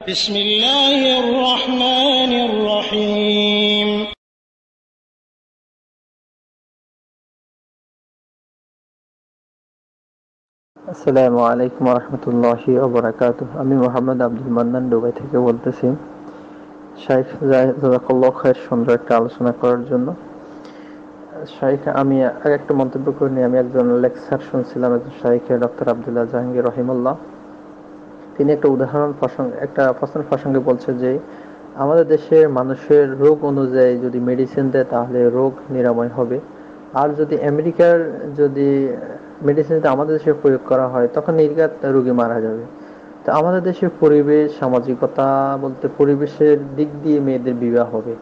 بسم الله الرحمن الرحيم আসসালামু আলাইকুম রহমতুল্লাহি ওয়া বারাকাতুহু। আমি মোহাম্মদ আব্দুল মান্নান দুবাই থেকে বলতেছি। শাইখ জাযাকাল্লাহু খায়ের, সুন্দর একটা আলোচনা করার জন্য। শাইখ, আমি আগে একটা মন্তব্য করে নিই। আমি একজন লেকচার শুনছিলাম একজন শাইখের, ডক্টর আব্দুল্লাহ জাহাঙ্গীর রহিমাল্লাহ। তিনি একটা প্রশ্ন প্রসঙ্গে বলছে যে আমাদের দেশের মানুষের রোগ অনুযায়ী যদি মেডিসিন দেয় তাহলে রোগ নিরাময় হবে, আর যদি আমেরিকার যদি মেডিসিন আমাদের দেশে প্রয়োগ করা হয় তখন নির্ঘাত রোগী মারা যাবে। তো আমাদের দেশের পরিবেশ, সামাজিকতা বলতে পরিবেশের দিক দিয়ে মেয়েদের বিবাহ হবে,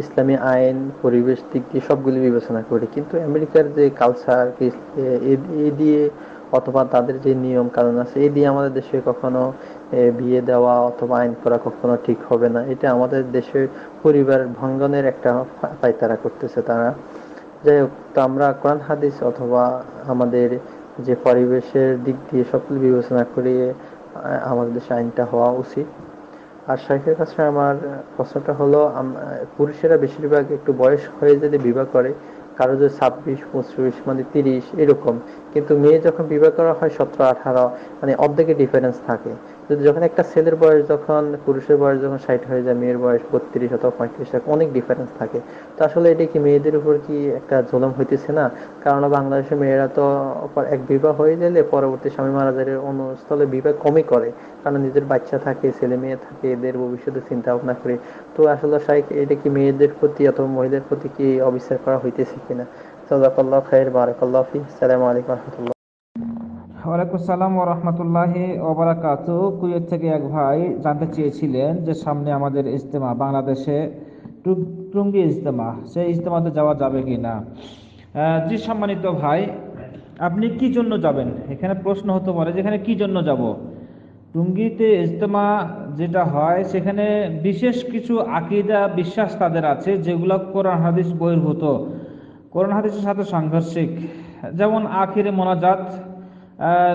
ইসলামী আইন, পরিবেশ দিক দিয়ে সবগুলি বিবেচনা করি। কিন্তু আমেরিকার যে কালচার এ দিয়ে অথবা তাদের যে নিয়ম কানুন আছে এই দিয়ে আমাদের দেশে কখনো বিয়ে দেওয়া অথবা আইন করা কখনো ঠিক হবে না। এটা আমাদের দেশের পরিবার ভঙ্গনের একটা পায়তারা করতেছে তারা। যাই হোক, তো আমরা কোরআন হাদিস অথবা আমাদের যে পরিবেশের দিক দিয়ে সবগুলো বিবেচনা করে আমাদের দেশে আইনটা হওয়া উচিত। আর শাইখের কাছে আমার প্রশ্নটা হলো, পুরুষেরা বেশিরভাগ একটু বয়স হয়ে যদি বিবাহ করে, কারো যদি 26, 25 মানে 30 এরকম, কিন্তু মেয়ে যখন বিবাহ করা হয় 17, 18, মানে অর্ধেকের ডিফারেন্স থাকে। যদি যখন একটা ছেলের বয়স যখন পুরুষের বয়স যখন 60 হয়ে যায়, মেয়ের বয়স 32 অথবা 35, অনেক ডিফারেন্স থাকে। তো আসলে এটা কি মেয়েদের উপর কি একটা জুলুম হইতেছে না? কারণ বাংলাদেশের মেয়েরা তো এক বিবাহ হয়ে গেলে পরবর্তী স্বামী মারা গেলে অন্য স্থলে বিবাহ কমই করে, কারণ নিজের বাচ্চা থাকে, ছেলে মেয়ে থাকে, এদের ভবিষ্যতে চিন্তা ভাবনা করে। তো আসলে শাইখ, এটা কি মেয়েদের প্রতি অথবা মহিলাদের প্রতি কি অবিচার করা হইতেছে কিনা? জাযাকাল্লাহু খাইর, বারাকাল্লাহু ফিক। আসসালামু আলাইকুম রহমতুল্লাহ। ওয়ালাইকুম সালাম ওয়া রাহমাতুল্লাহি ওয়া বারাকাতুহু। কুয়েত থেকে এক ভাই জানতে চেয়েছিলেন যে সামনে আমাদের ইজতেমা, বাংলাদেশে টুঙ্গি ইজতেমা, সেই ইজতেমাতে যাওয়া যাবে কি না। জি সম্মানিত ভাই, আপনি কি জন্য যাবেন? এখানে প্রশ্ন হতে পারে যেখানে কি জন্য যাব। টুঙ্গিতে ইজতেমা যেটা হয় সেখানে বিশেষ কিছু আকীদা বিশ্বাস তাদের আছে যেগুলো কোরআন হাদিস বহির্ভূত, কোরআন হাদিসের সাথে সাংঘর্ষিক। যেমন আখিরে মোনাজাত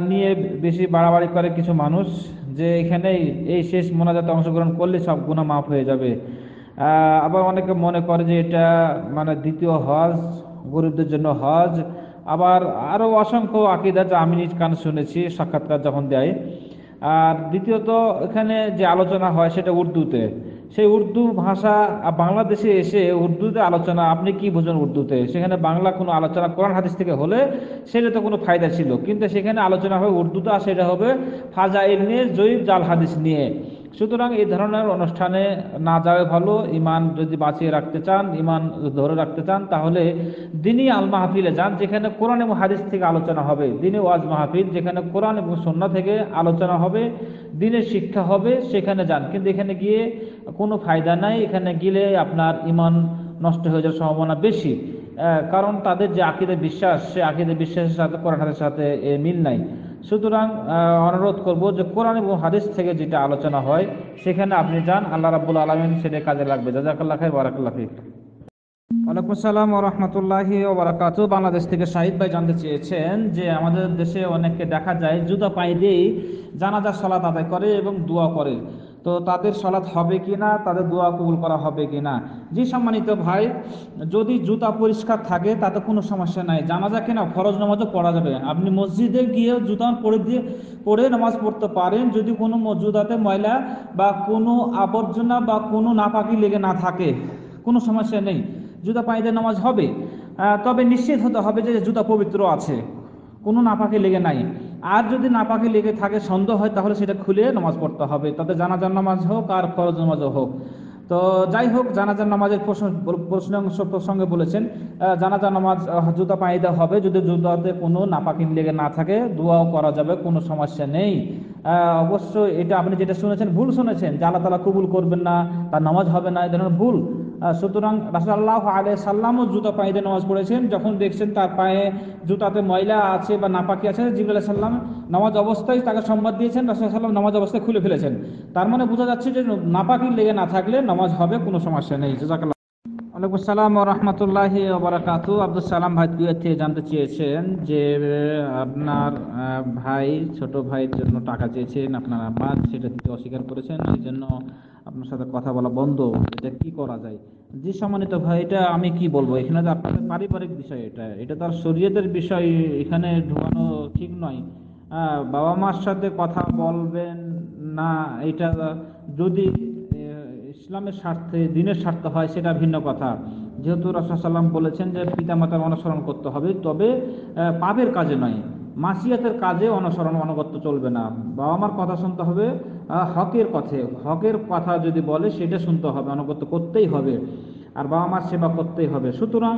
নিয়ে বেশি বাড়াবাড়ি করে কিছু মানুষ, যে এখানে এই শেষ মোনাজাতে অংশগ্রহণ করলে সব গুনাহ মাফ হয়ে যাবে। আবার অনেকে মনে করে যে এটা মানে দ্বিতীয় হজ, গরিবদের জন্য হজ। আবার আরও অসংখ্য আকীদা যা আমি নিজ কানে শুনেছি সাক্ষাৎকার যখন দেয়। আর দ্বিতীয়ত, এখানে যে আলোচনা হয় সেটা উর্দুতে। সেই উর্দু ভাষা বাংলাদেশে এসে উর্দুতে আলোচনা, আপনি কি বুঝেন উর্দুতে? সেখানে বাংলা কোনো আলোচনা কোরআন হাদিস থেকে হলে সেটা তো কোনো ফায়দা ছিল, কিন্তু সেখানে আলোচনা হবে উর্দুতে, আর সেটা হবে ফাজাইল নিয়ে, জয়ীফ জাল হাদিস নিয়ে। সুতরাং এই ধরনের অনুষ্ঠানে না যাওয়া ভালো। ইমান যদি বাঁচিয়ে রাখতে চান, ইমান ধরে রাখতে চান, তাহলে দিনী আল মাহফিলে যান, যেখানে কোরআন এবং হাদিস থেকে আলোচনা হবে। দিনী ওয়াজ মাহফিল, যেখানে কোরআন এবং সুন্নাহ থেকে আলোচনা হবে, দিনের শিক্ষা হবে, সেখানে যান। কিন্তু এখানে গিয়ে কোনো ফায়দা নাই। এখানে গেলে আপনার ইমান নষ্ট হয়ে যাওয়ার সম্ভাবনা বেশি, কারণ তাদের যে আকীদা বিশ্বাস, সে আকীদা বিশ্বাসের সাথে কোরআন হাদিসের সাথে মিল নাই। সুতরাং অনুরোধ করব যে কোরআন এবং হাদিস থেকে যেটা আলোচনা হয় সেখানে আপনি যান। আল্লাহ রাব্বুল আলামিন সেটা কাজে লাগবে। জাযাকাল্লাহু খাইর, বারাকাল্লাহু ফিক। ওয়ালাইকুম আসসালাম ওয়া রাহমাতুল্লাহি ওয়া বারাকাতুহু। বাংলাদেশ থেকে শাহিদ ভাই জানতে চেয়েছেন যে আমাদের দেশে অনেককে দেখা যায় জুতা পায়ে দিয়েই জানাজার সালাত আদায় করে এবং দোয়া করে, তো তাদের সালাত হবে কিনা, তাদের দোয়া কবুল করা হবে কিনা। জি সম্মানিত ভাই, যদি জুতা পরিষ্কার থাকে তাতে কোনো সমস্যা নাই। জানাজা কিনা ফরজ নামাজও পড়া যাবে। আপনি মসজিদে গিয়ে জুতা পরে নামাজ পড়তে পারেন, যদি কোনো জুতাতে ময়লা বা কোনো আবর্জনা বা কোনো নাপাকি লেগে না থাকে, কোনো সমস্যা নেই, জুতা পায়ে দিয়ে নামাজ হবে। তবে নিশ্চিত হতে হবে যে জুতা পবিত্র আছে, কোনো নাপাকি লেগে নাই। আর যদি নাপাকি লেগে থাকে, সন্দেহ হয়, তাহলে সেটা খুলে নামাজ পড়তে হবে, তাতে জানাজার নামাজ হোক আর ফরজ নামাজও হোক। তো যাই হোক, জানাজার নামাজের প্রসঙ্গে বলেছেন, জানাজার নামাজ জুতা পায়ে দেওয়া হবে যদি জুতাতে কোনো নাপাকি লেগে না থাকে, দোয়াও করা যাবে, কোনো সমস্যা নেই। অবশ্য এটা আপনি যেটা শুনেছেন ভুল শুনেছেন, যে আল্লাহ তাআলা কবুল করবেন না, তার নামাজ হবে না, এই ধরনের ভুল। সুতরাং রাসূল সাল্লাল্লাহু আলাইহি সাল্লামও জুতা পায়ে দিয়ে নামাজ পড়েছেন। যখন দেখছেন তার পায়ে জুতাতে ময়লা আছে বা নাপাকি আছে, জিবরাইল আলাইহিস সালাম নামাজ অবস্থায় তাকে সংবাদ দিয়েছেন, রাসূল সাল্লাল্লাহু আলাইহি সাল্লাম নামাজ অবস্থায় খুলে ফেলেছেন। তার মানে বোঝা যাচ্ছে যে নাপাকি লেগে না থাকলে নামাজ হবে, কোনো সমস্যা নেই। জাযাকাল্লাহ। ওয়ালাইকুম আসসালাম ওয়া রাহমাতুল্লাহি ওয়া বারাকাতুহু। আব্দুল সালাম ভাই কুয়েত থেকে জানতে চেয়েছেন যে আপনার ভাই ছোট ভাইয়ের জন্য টাকা চেয়েছেন, আপনার আম্মা সেটা দিতে অস্বীকার করেছেন, এই জন্য আপনার সাথে কথা বলা বন্ধ। এটা কি করা যায়? জি সম্মানিত ভাই, এটা আমি কি বলবো, এখানে তো আপনাদের পারিবারিক বিষয়, এটা তো আর শরীয়তের বিষয়, এখানে ঢোকানো ঠিক নয়। বাবা মার সাথে কথা বলবেন না, এটা যদি ইসলামের স্বার্থে দিনের স্বার্থ হয় সেটা ভিন্ন কথা। যেহেতু রাসূল সাল্লাম বলেছেন যে পিতামাতার অনুসরণ করতে হবে, তবে পাপের কাজে নয়, মাসিয়াতের কাজে অনগত্য চলবে না। বাবা মার কথা শুনতে হবে, হকের কথা যদি বলে সেটা শুনতে হবে, অনগত্য করতেই হবে, আর বাবা মার সেবা করতেই হবে। সুতরাং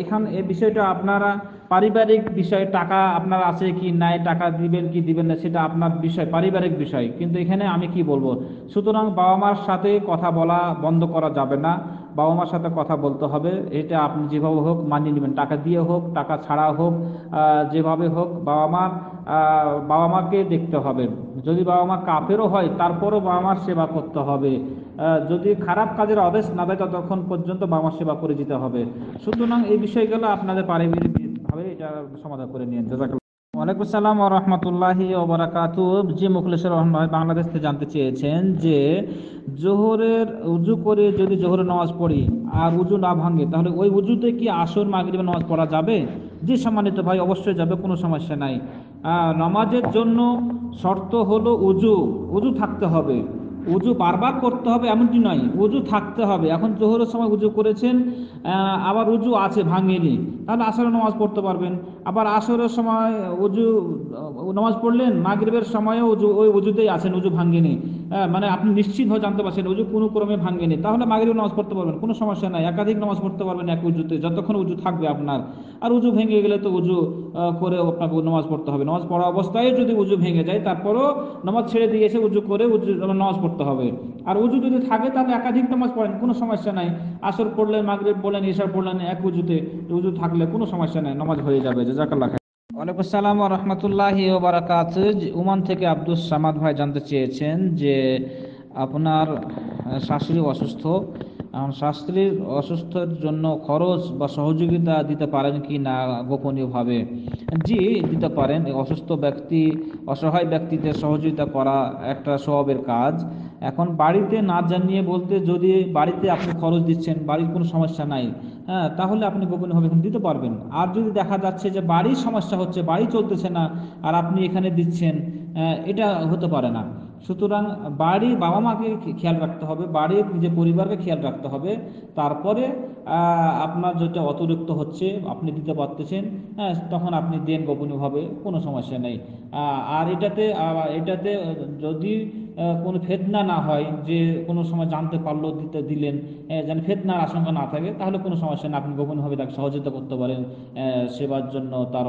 এখানে এই বিষয়টা আপনারা পারিবারিক বিষয়, টাকা আপনার আছে কি নাই, টাকা দিবেন কি দিবেন না সেটা আপনার বিষয়, পারিবারিক বিষয়, কিন্তু এখানে আমি কি বলবো। সুতরাং বাবা মার সাথে কথা বলা বন্ধ করা যাবে না, বাবা মার সাথে কথা বলতে হবে। এটা আপনি যেভাবে হোক মানিয়ে নেবেন, টাকা দিয়ে হোক টাকা ছাড়া হোক, যেভাবে হোক বাবা মাকে দেখতে হবে। যদি বাবা মা কাফেরও হয় তারপরও বাবা মার সেবা করতে হবে। যদি খারাপ কাজের আদেশ না দেয় ততক্ষণ পর্যন্ত বাবা মার সেবা করে যেতে হবে। সুতরাং এই বিষয়গুলো আপনাদের পারিবারিক ভাবে এটা সমাধান করে নিন। জাযাকাল্লাহ। ওয়ালাইকুম আসসালাম ওয়া রাহমাতুল্লাহি ওয়া বারাকাতুহু। জি মুখলেসুর রহমান ভাই বাংলাদেশ থেকে জানতে চেয়েছেন যে জোহরের উযু করে যদি জোহরের নামাজ পড়ি আর উযু না ভাঙে, তাহলে ওই উযুতে কি আসর মাগরিবের নামাজ পড়া যাবে? জি সম্মানিত ভাই, অবশ্যই যাবে, কোনো সমস্যা নাই। নামাজের জন্য শর্ত হলো উযু থাকতে হবে। উযু বারবার করতে হবে এমনটি নয়, উযু থাকতে হবে। এখন জোহরের সময় উযু করেছেন, আবার উযু আছে ভাঙেনি, তাহলে আসরের নামাজ পড়তে পারবেন। আবার আসরের সময় উযু নামাজ পড়লেন, মাগরিবের সময়ও ওই উযুতেই আছেন, উযু ভাঙেনি, মানে আপনি নিশ্চিত হয়ে জানতে পারছেন উযু কোনো ক্রমে ভাঙেনি, তাহলে মাগরিবের নামাজ পড়তে পারবেন, কোনো সমস্যা নাই। একাধিক নামাজ পড়তে পারবেন এক উযুতে, যতক্ষণ উযু থাকবে আপনার। আর উযু ভেঙে গেলে তো উযু করে আপনাকে নামাজ পড়তে হবে। নামাজ পড়া অবস্থায় যদি উযু ভেঙে যায় তারপরও নামাজ ছেড়ে দিয়ে এসে উযু করে নামাজ পড়তে হবে। আর উযু যদি থাকে তাহলে একাধিক নামাজ পড়েন, কোনো সমস্যা নাই। আসর পড়লেন, মাগরিব পড়লেন, ইশা পড়লেন এক উযুতে, উযু থাকলে কোনো সমস্যা নাই, নামাজ হয়ে যাবে। জাযাকাল্লাহ। ওয়ালাইকুম আসসালাম ওয়া রাহমাতুল্লাহি ওয়া বারাকাতুহু। ওমান থেকে আব্দুস সামাদ ভাই জানতে চেয়েছেন যে আপনার শাশুড়ি অসুস্থ, শাস্ত্রীর অসুস্থের জন্য খরচ বা সহযোগিতা দিতে পারেন কি না গোপনীয়ভাবে? জি, দিতে পারেন। অসুস্থ ব্যক্তি, অসহায় ব্যক্তিদের সহযোগিতা করা একটা সওয়াবের কাজ। এখন বাড়িতে না জানিয়ে বলতে, যদি বাড়িতে আপনি খরচ দিচ্ছেন, বাড়ির কোনো সমস্যা নাই, হ্যাঁ, তাহলে আপনি গোপনীয়ভাবে এখানে দিতে পারবেন। আর যদি দেখা যাচ্ছে যে বাড়ির সমস্যা হচ্ছে, বাড়ি চলতেছে না, আর আপনি এখানে দিচ্ছেন, এটা হতে পারে না। সুতরাং বাড়ি বাবা মাকে খেয়াল রাখতে হবে, বাড়ির নিজের পরিবারকে খেয়াল রাখতে হবে, তারপরে আপনার যেটা অতিরিক্ত হচ্ছে আপনি দিতে পারতেছেন, হ্যাঁ, তখন আপনি দেন গোপনীয়ভাবে, কোনো সমস্যা নেই। আর এটাতে যদি কোনো ফিতনা না হয়, যে কোনো সময় জানতে পারলো দিলেন, যেন ফিতনার আশঙ্কা না থাকে, তাহলে কোনো সমস্যা নেই, আপনি গোপনীয়ভাবে তাকে সহযোগিতা করতে পারেন সেবার জন্য, তার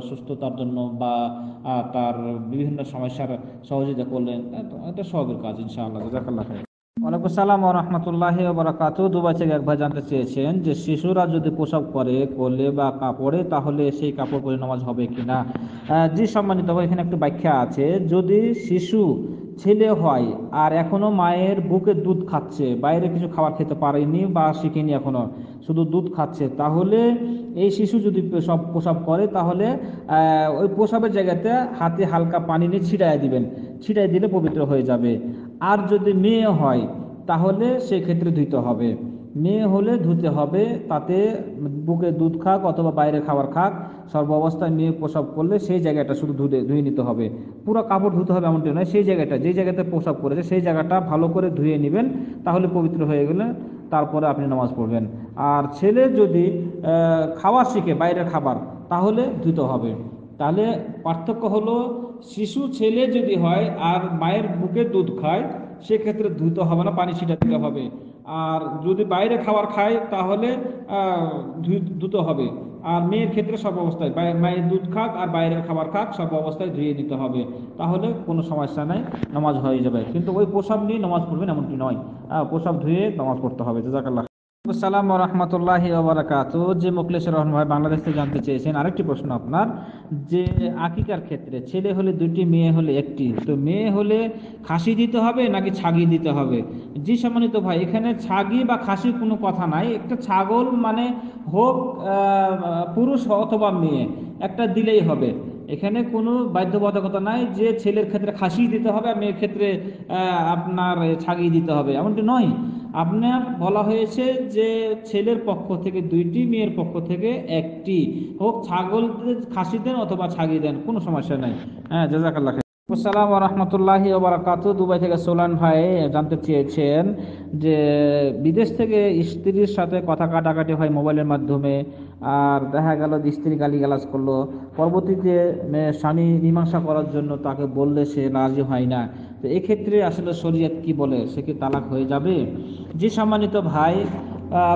সুস্থতার জন্য, বা তার বিভিন্ন সমস্যার সহযোগিতা করলেন, এটা সবের কাজ ইনশাআল্লাহ। জাযাকাল্লাহ খাইর। ওয়ালাইকুম আসসালাম ওয়া রাহমাতুল্লাহি ওয়া বারাকাতুহু। দুবাই থেকে এক ভাই জানতে চেয়েছেন যে শিশুরা যদি প্রসাব করে কোলে বা কাপড়ে, তাহলে সেই কাপড় পরে নামাজ হবে কিনা? জি সম্মানিত ভাই, এখানে একটু ব্যাখ্যা আছে। যদি শিশু ছেলে হয় আর এখনো মায়ের বুকের দুধ খাচ্ছে, বাইরে কিছু খাবার খেতে পারেনি বা শিখেনি, এখনো শুধু দুধ খাচ্ছে, তাহলে এই শিশু যদি প্রসাব করে, তাহলে ওই প্রসাবের জায়গাতে হাতে হালকা পানি নিয়ে ছিটাই দিলে পবিত্র হয়ে যাবে। আর যদি মেয়ে হয় তাহলে সেক্ষেত্রে ধুইতে হবে। মেয়ে হলে ধুতে হবে, তাতে বুকে দুধ খাক অথবা বাইরে খাবার খাক, সর্ব অবস্থায় মেয়ে প্রসাব করলে সেই জায়গাটা শুধু ধুয়ে নিতে হবে। পুরো কাপড় ধুতে হবে এমনটি নয়, সেই জায়গাটা, যেই জায়গাতে প্রসাব করেছে সেই জায়গাটা ভালো করে ধুয়ে নেবেন, তাহলে পবিত্র হয়ে গেলে তারপরে আপনি নামাজ পড়বেন। আর ছেলে যদি খাওয়া শিখে বাইরের খাবার, তাহলে ধুতে হবে। তাহলে পার্থক্য হলো, শিশু ছেলে যদি হয় আর মায়ের বুকে দুধ খায়, সেক্ষেত্রে ধুতে হবে না, পানি ছিটা দিতে হবে। আর যদি বাইরে খাবার খায় তাহলে ধুতে হবে। আর মেয়ের ক্ষেত্রে সব অবস্থায় মায়ের দুধ খাক আর বাইরের খাবার খাক, সব অবস্থায় ধুয়ে দিতে হবে, তাহলে কোনো সমস্যা নাই, নামাজ হয়ে যাবে। কিন্তু ওই প্রসাব নিয়ে নামাজ পড়বেন এমনটি নয়, প্রসাব ধুয়ে নামাজ পড়তে হবে। জাযাকাল্লাহ। আসসালামু আলাইকুম রহমতুল্লাহি ওয়া বারাকাতুহু। যে মোখলেসুর রহমান ভাই বাংলাদেশ থেকে জানতে চেয়েছেন আরেকটি প্রশ্ন আপনার, যে আকিকার ক্ষেত্রে ছেলে হলে দুটি, মেয়ে হলে একটি, তো মেয়ে হলে খাসি দিতে হবে নাকি ছাগি দিতে হবে? জি সম্মানিত ভাই, এখানে ছাগি বা খাসির কোনো কথা নাই। একটা ছাগল মানে হোক পুরুষ অথবা মেয়ে, একটা দিলেই হবে। এখানে কোনো বাধ্যবাধকতা নাই যে ছেলের ক্ষেত্রে খাসি দিতে হবে আর মেয়ের ক্ষেত্রে আপনার ছাগি দিতে হবে, এমনটি নয়। আপনার বলা হয়েছে যে ছেলের পক্ষ থেকে দুইটি, মেয়ের পক্ষ থেকে একটি, হোক ছাগল খাসি দেন অথবা ছাগি দেন, কোনো সমস্যা নাই। হ্যাঁ, জাযাকাল্লাহ খাইর। আসসালামু রহমতুল্লাহি ওয়া বারাকাতুহু। দুবাই থেকে সোলান ভাই জানতে চেয়েছেন যে বিদেশ থেকে স্ত্রীর সাথে কথা কাটাকাটি হয় মোবাইলের মাধ্যমে, আর দেখা গেল যে স্ত্রী গালিগালাজ করলো, পরবর্তীতে স্বামী মীমাংসা করার জন্য তাকে বললে সে রাজি হয় না, তো এক্ষেত্রে আসলে শরীয়ত কি বলে, সে কি তালাক হয়ে যাবে? যে সম্মানিত ভাই,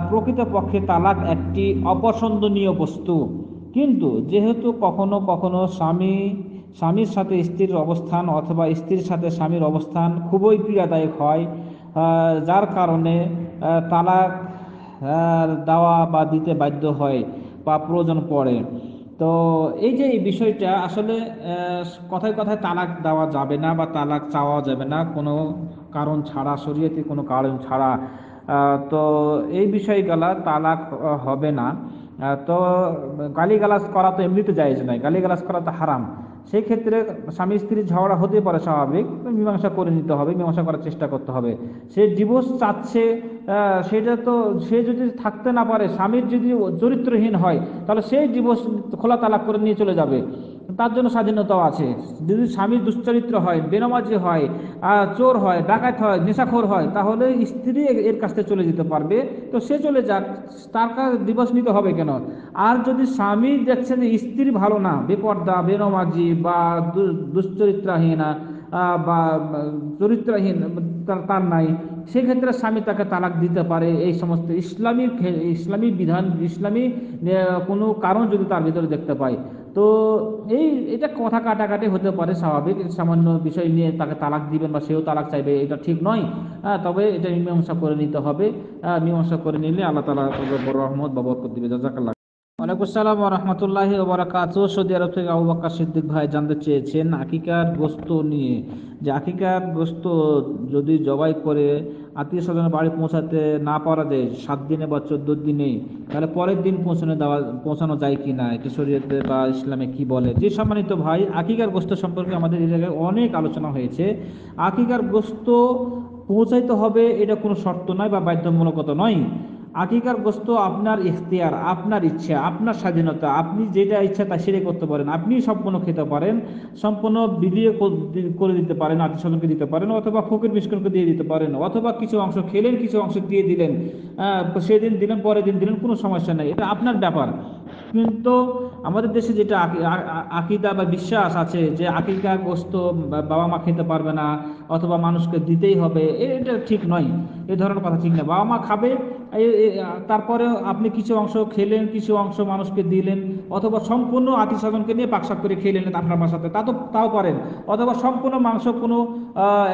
প্রকৃতপক্ষে তালাক একটি অপছন্দনীয় বস্তু, কিন্তু যেহেতু কখনো কখনো স্বামীর সাথে স্ত্রীর অবস্থান অথবা স্ত্রীর সাথে স্বামীর অবস্থান খুবই পীড়াদায়ক হয়, যার কারণে তালাক দেওয়া বা দিতে বাধ্য হয় বা প্রয়োজন পড়ে। তো এই বিষয়টা আসলে কথায় কথায় তালাক দেওয়া যাবে না বা তালাক চাওয়া যাবে না কোনো কারণ ছাড়া, শরীয়তে কোনো কারণ ছাড়া। তো এই বিষয়গুলা তালাক হবে না। তো গালিগালাজ করা তো এমনিতে জায়েজ নয়, গালিগালাজ করা তো হারাম। সেই ক্ষেত্রে স্বামী স্ত্রীর ঝগড়া হতে পারে স্বাভাবিক, মীমাংসা করে নিতে হবে, মীমাংসা করার চেষ্টা করতে হবে। সে ডিভোর্স চাচ্ছে, সেটা তো সে যদি থাকতে না পারে, স্বামীর যদি চরিত্রহীন হয়, তাহলে সেই ডিভোর্স খোলা তালাক করে নিয়ে চলে যাবে, তার জন্য স্বাধীনতাও আছে। যদি স্বামীর দুশ্চরিত্র হয়, বেনামাজি হয়, চোর হয়, ডাকাত হয়, নেশাখোর হয়, তাহলে স্ত্রী এর কাছ থেকে চলে যেতে পারবে। তো সে চলে যাক, তার কাছে ডিভোর্স নিতে হবে কেন? আর যদি স্বামী দেখছেন যে স্ত্রী ভালো না, বেপর্দা, বেনামাজি বা দুশ্চরিত্রাহীনা বা চরিত্রহীন, তার নাই, সেক্ষেত্রে স্বামী তাকে তালাক দিতে পারে। এই সমস্ত ইসলামী বিধান, ইসলামী কোনো কারণ যদি তার ভিতরে দেখতে পায়, তো এটা কথা কাটাকাটি হতে পারে স্বাভাবিক, সামান্য বিষয় নিয়ে তাকে তালাক দিবেন বা সেও তালাক চাইবে, এটা ঠিক নয়। তবে এটা মীমাংসা করে নিতে হবে। মীমাংসা করে নিলে আল্লাহ তাআলা বড় রহমত বা বরকত দিবে। জাযাকাল্লাহ। ওয়ালাইকুম আসসালাম ওয়া রাহমাতুল্লাহি ওয়া বারাকাতুহু। সৌদি আরব থেকে আবু বকর সিদ্দিক ভাই জানতে চেয়েছেন আকিকার গোশত নিয়ে, যে আকিকার গোশত যদি জবাই করে আত্মীয় স্বজনের বাড়ি পৌঁছাতে না পারা যায় 7 দিনে বা 14 দিনে, তাহলে পরের দিন পৌঁছানো যায় কি না, এটি শরীয়তে বা ইসলামে কি বলে? যে সম্মানিত ভাই, আকিকার গোশত সম্পর্কে আমাদের এই জায়গায় অনেক আলোচনা হয়েছে। আকিকার গোশত পৌঁছাইতে হবে, এটা কোনো শর্ত নয় বা বাধ্যমূলকতা নয়। আকিকার গোশত আপনার ইখতিয়ার, আপনার ইচ্ছা, আপনার স্বাধীনতা, আপনি যেটা ইচ্ছা তা সেটাই করতে পারেন। আপনি সম্পূর্ণ খেতে পারেন, সম্পূর্ণ বিলিয়ে করে দিতে পারেন, আত্মীয় স্বজনকে দিতে পারেন, অথবা ফকির মিসকিনকে দিয়ে দিতে পারেন, অথবা কিছু অংশ খেলেন, কিছু অংশ দিয়ে দিলেন, সেদিন দিলেন, পরের দিন দিলেন, কোনো সমস্যা নেই, এটা আপনার ব্যাপার। কিন্তু আমাদের দেশে যেটা আকিদা বা বিশ্বাস আছে যে আকিকা গোশত বাবা মা খেতে পারবে না অথবা মানুষকে দিতেই হবে, এটা ঠিক নয়। এই ধরনের কথা ঠিক না। বাবা মা খাবে, তারপরে আপনি কিছু অংশ খেলেন, কিছু অংশ মানুষকে দিলেন, অথবা সম্পূর্ণ আত্মীয় স্বজনকে নিয়ে পাকশাক করে খেয়ে নিলেন আপনার বাসাতে, তাও পারেন। অথবা সম্পূর্ণ মাংস কোনো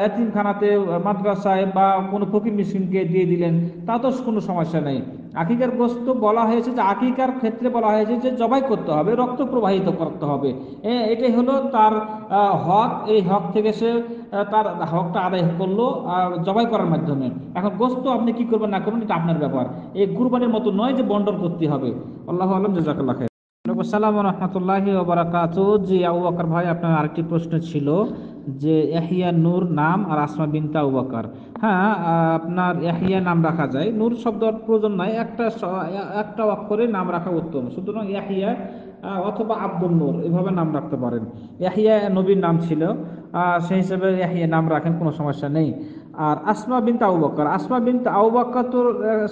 এতিমখানাতে, মাদ্রাসায় বা কোনো ফকির মিসকিনকে দিয়ে দিলেন, তা তো কোনো সমস্যা নেই। আকিকার গোশত বলা হয়েছে যে আকিকার ক্ষেত্রে বলা হয়েছে যে জবাই করতে হবে, রক্ত প্রবাহিত করতে হবে, এটাই হলো তার হক। এই হক থেকে সে তার হকটা আদায় করলো জবাই করার মাধ্যমে। এখন গোশত আপনি কি করবেন না করবেন এটা আপনার ব্যাপার। এই কুরবানির মতো নয় যে বন্টন করতে হবে। আল্লাহু আ'লাম। জাযাকাল্লাহ খাইর। ওয়ালাইকুম আসসালাম ওয়া রাহমাতুল্লাহি ওয়া বারাকাতুহু। জি আবু বকর ভাই, আপনার আরেকটি প্রশ্ন ছিল যে ইয়াহিয়া নূর নাম আর আসমা বিনতে আবু বকর। হ্যাঁ, আপনার ইয়াহিয়া নাম রাখা যায়, নূর শব্দ প্রয়োজন নাই, একটা অক্ষরে নাম রাখা উত্তম। সুতরাং ইয়াহিয়া অথবা আব্দুল নূর এভাবে নাম রাখতে পারেন। ইয়াহিয়া নবীর নাম ছিল, সেই হিসেবে ইয়াহিয়া নাম রাখেন, কোনো সমস্যা নেই। আর আসমা বিনতে আবু বকর, আসমা বিনতে আবু বকর তো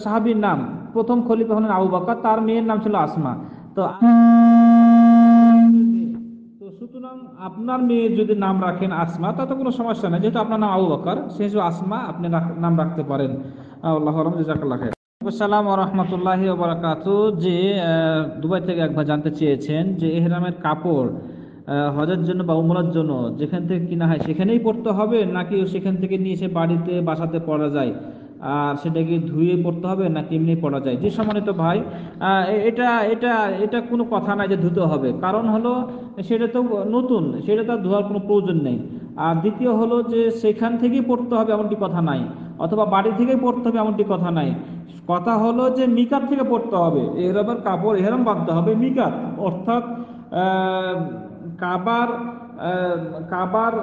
সাহাবীর নাম, প্রথম খলিফা হলেন আবু বকর, তার মেয়ের নাম ছিল আসমা। তো সুতরাং আপনার মেয়ে যদি নাম রাখেন আসমা, তাতে কোনো সমস্যা নেই, যেহেতু আপনার নাম আবু বকর, সেই হিসেবে আসমা আপনি নাম রাখতে পারেন। আল্লাহু আ'লাম। জাযাকাল্লাহ খাইর। আসসালামু ওয়া রাহমাতুল্লাহি ওয়া বারাকাতুহু। যে দুবাই থেকে একবার জানতে চেয়েছেন যে ইহরামের কাপড় হজের জন্য বা উমরার জন্য যেখান থেকে কিনা হয় সেখানেই পড়তে হবে, নাকি সেখান থেকে নিয়ে এসে বাসাতে পরা যায়? আর সেটাকে ধুয়ে পড়তে হবে নাকি এমনি পড়া যায়? যে সম্মানিত ভাই, এটা এটা এটা কোনো কথা নাই যে ধুতে হবে, কারণ হলো সেটা তো নতুন, সেটা তো আর ধোয়ার কোনো প্রয়োজন নেই। আর দ্বিতীয় হলো যে সেখান থেকেই পড়তে হবে এমনটি কথা নাই, অথবা বাড়ি থেকেই পড়তে হবে এমনটি কথা নাই। কথা হলো যে মিকাত থেকে পড়তে হবে, এহরামের কাপড় এহরাম বাঁধতে হবে মিকাত, অর্থাৎ আহ, কাবার আহ, কাবার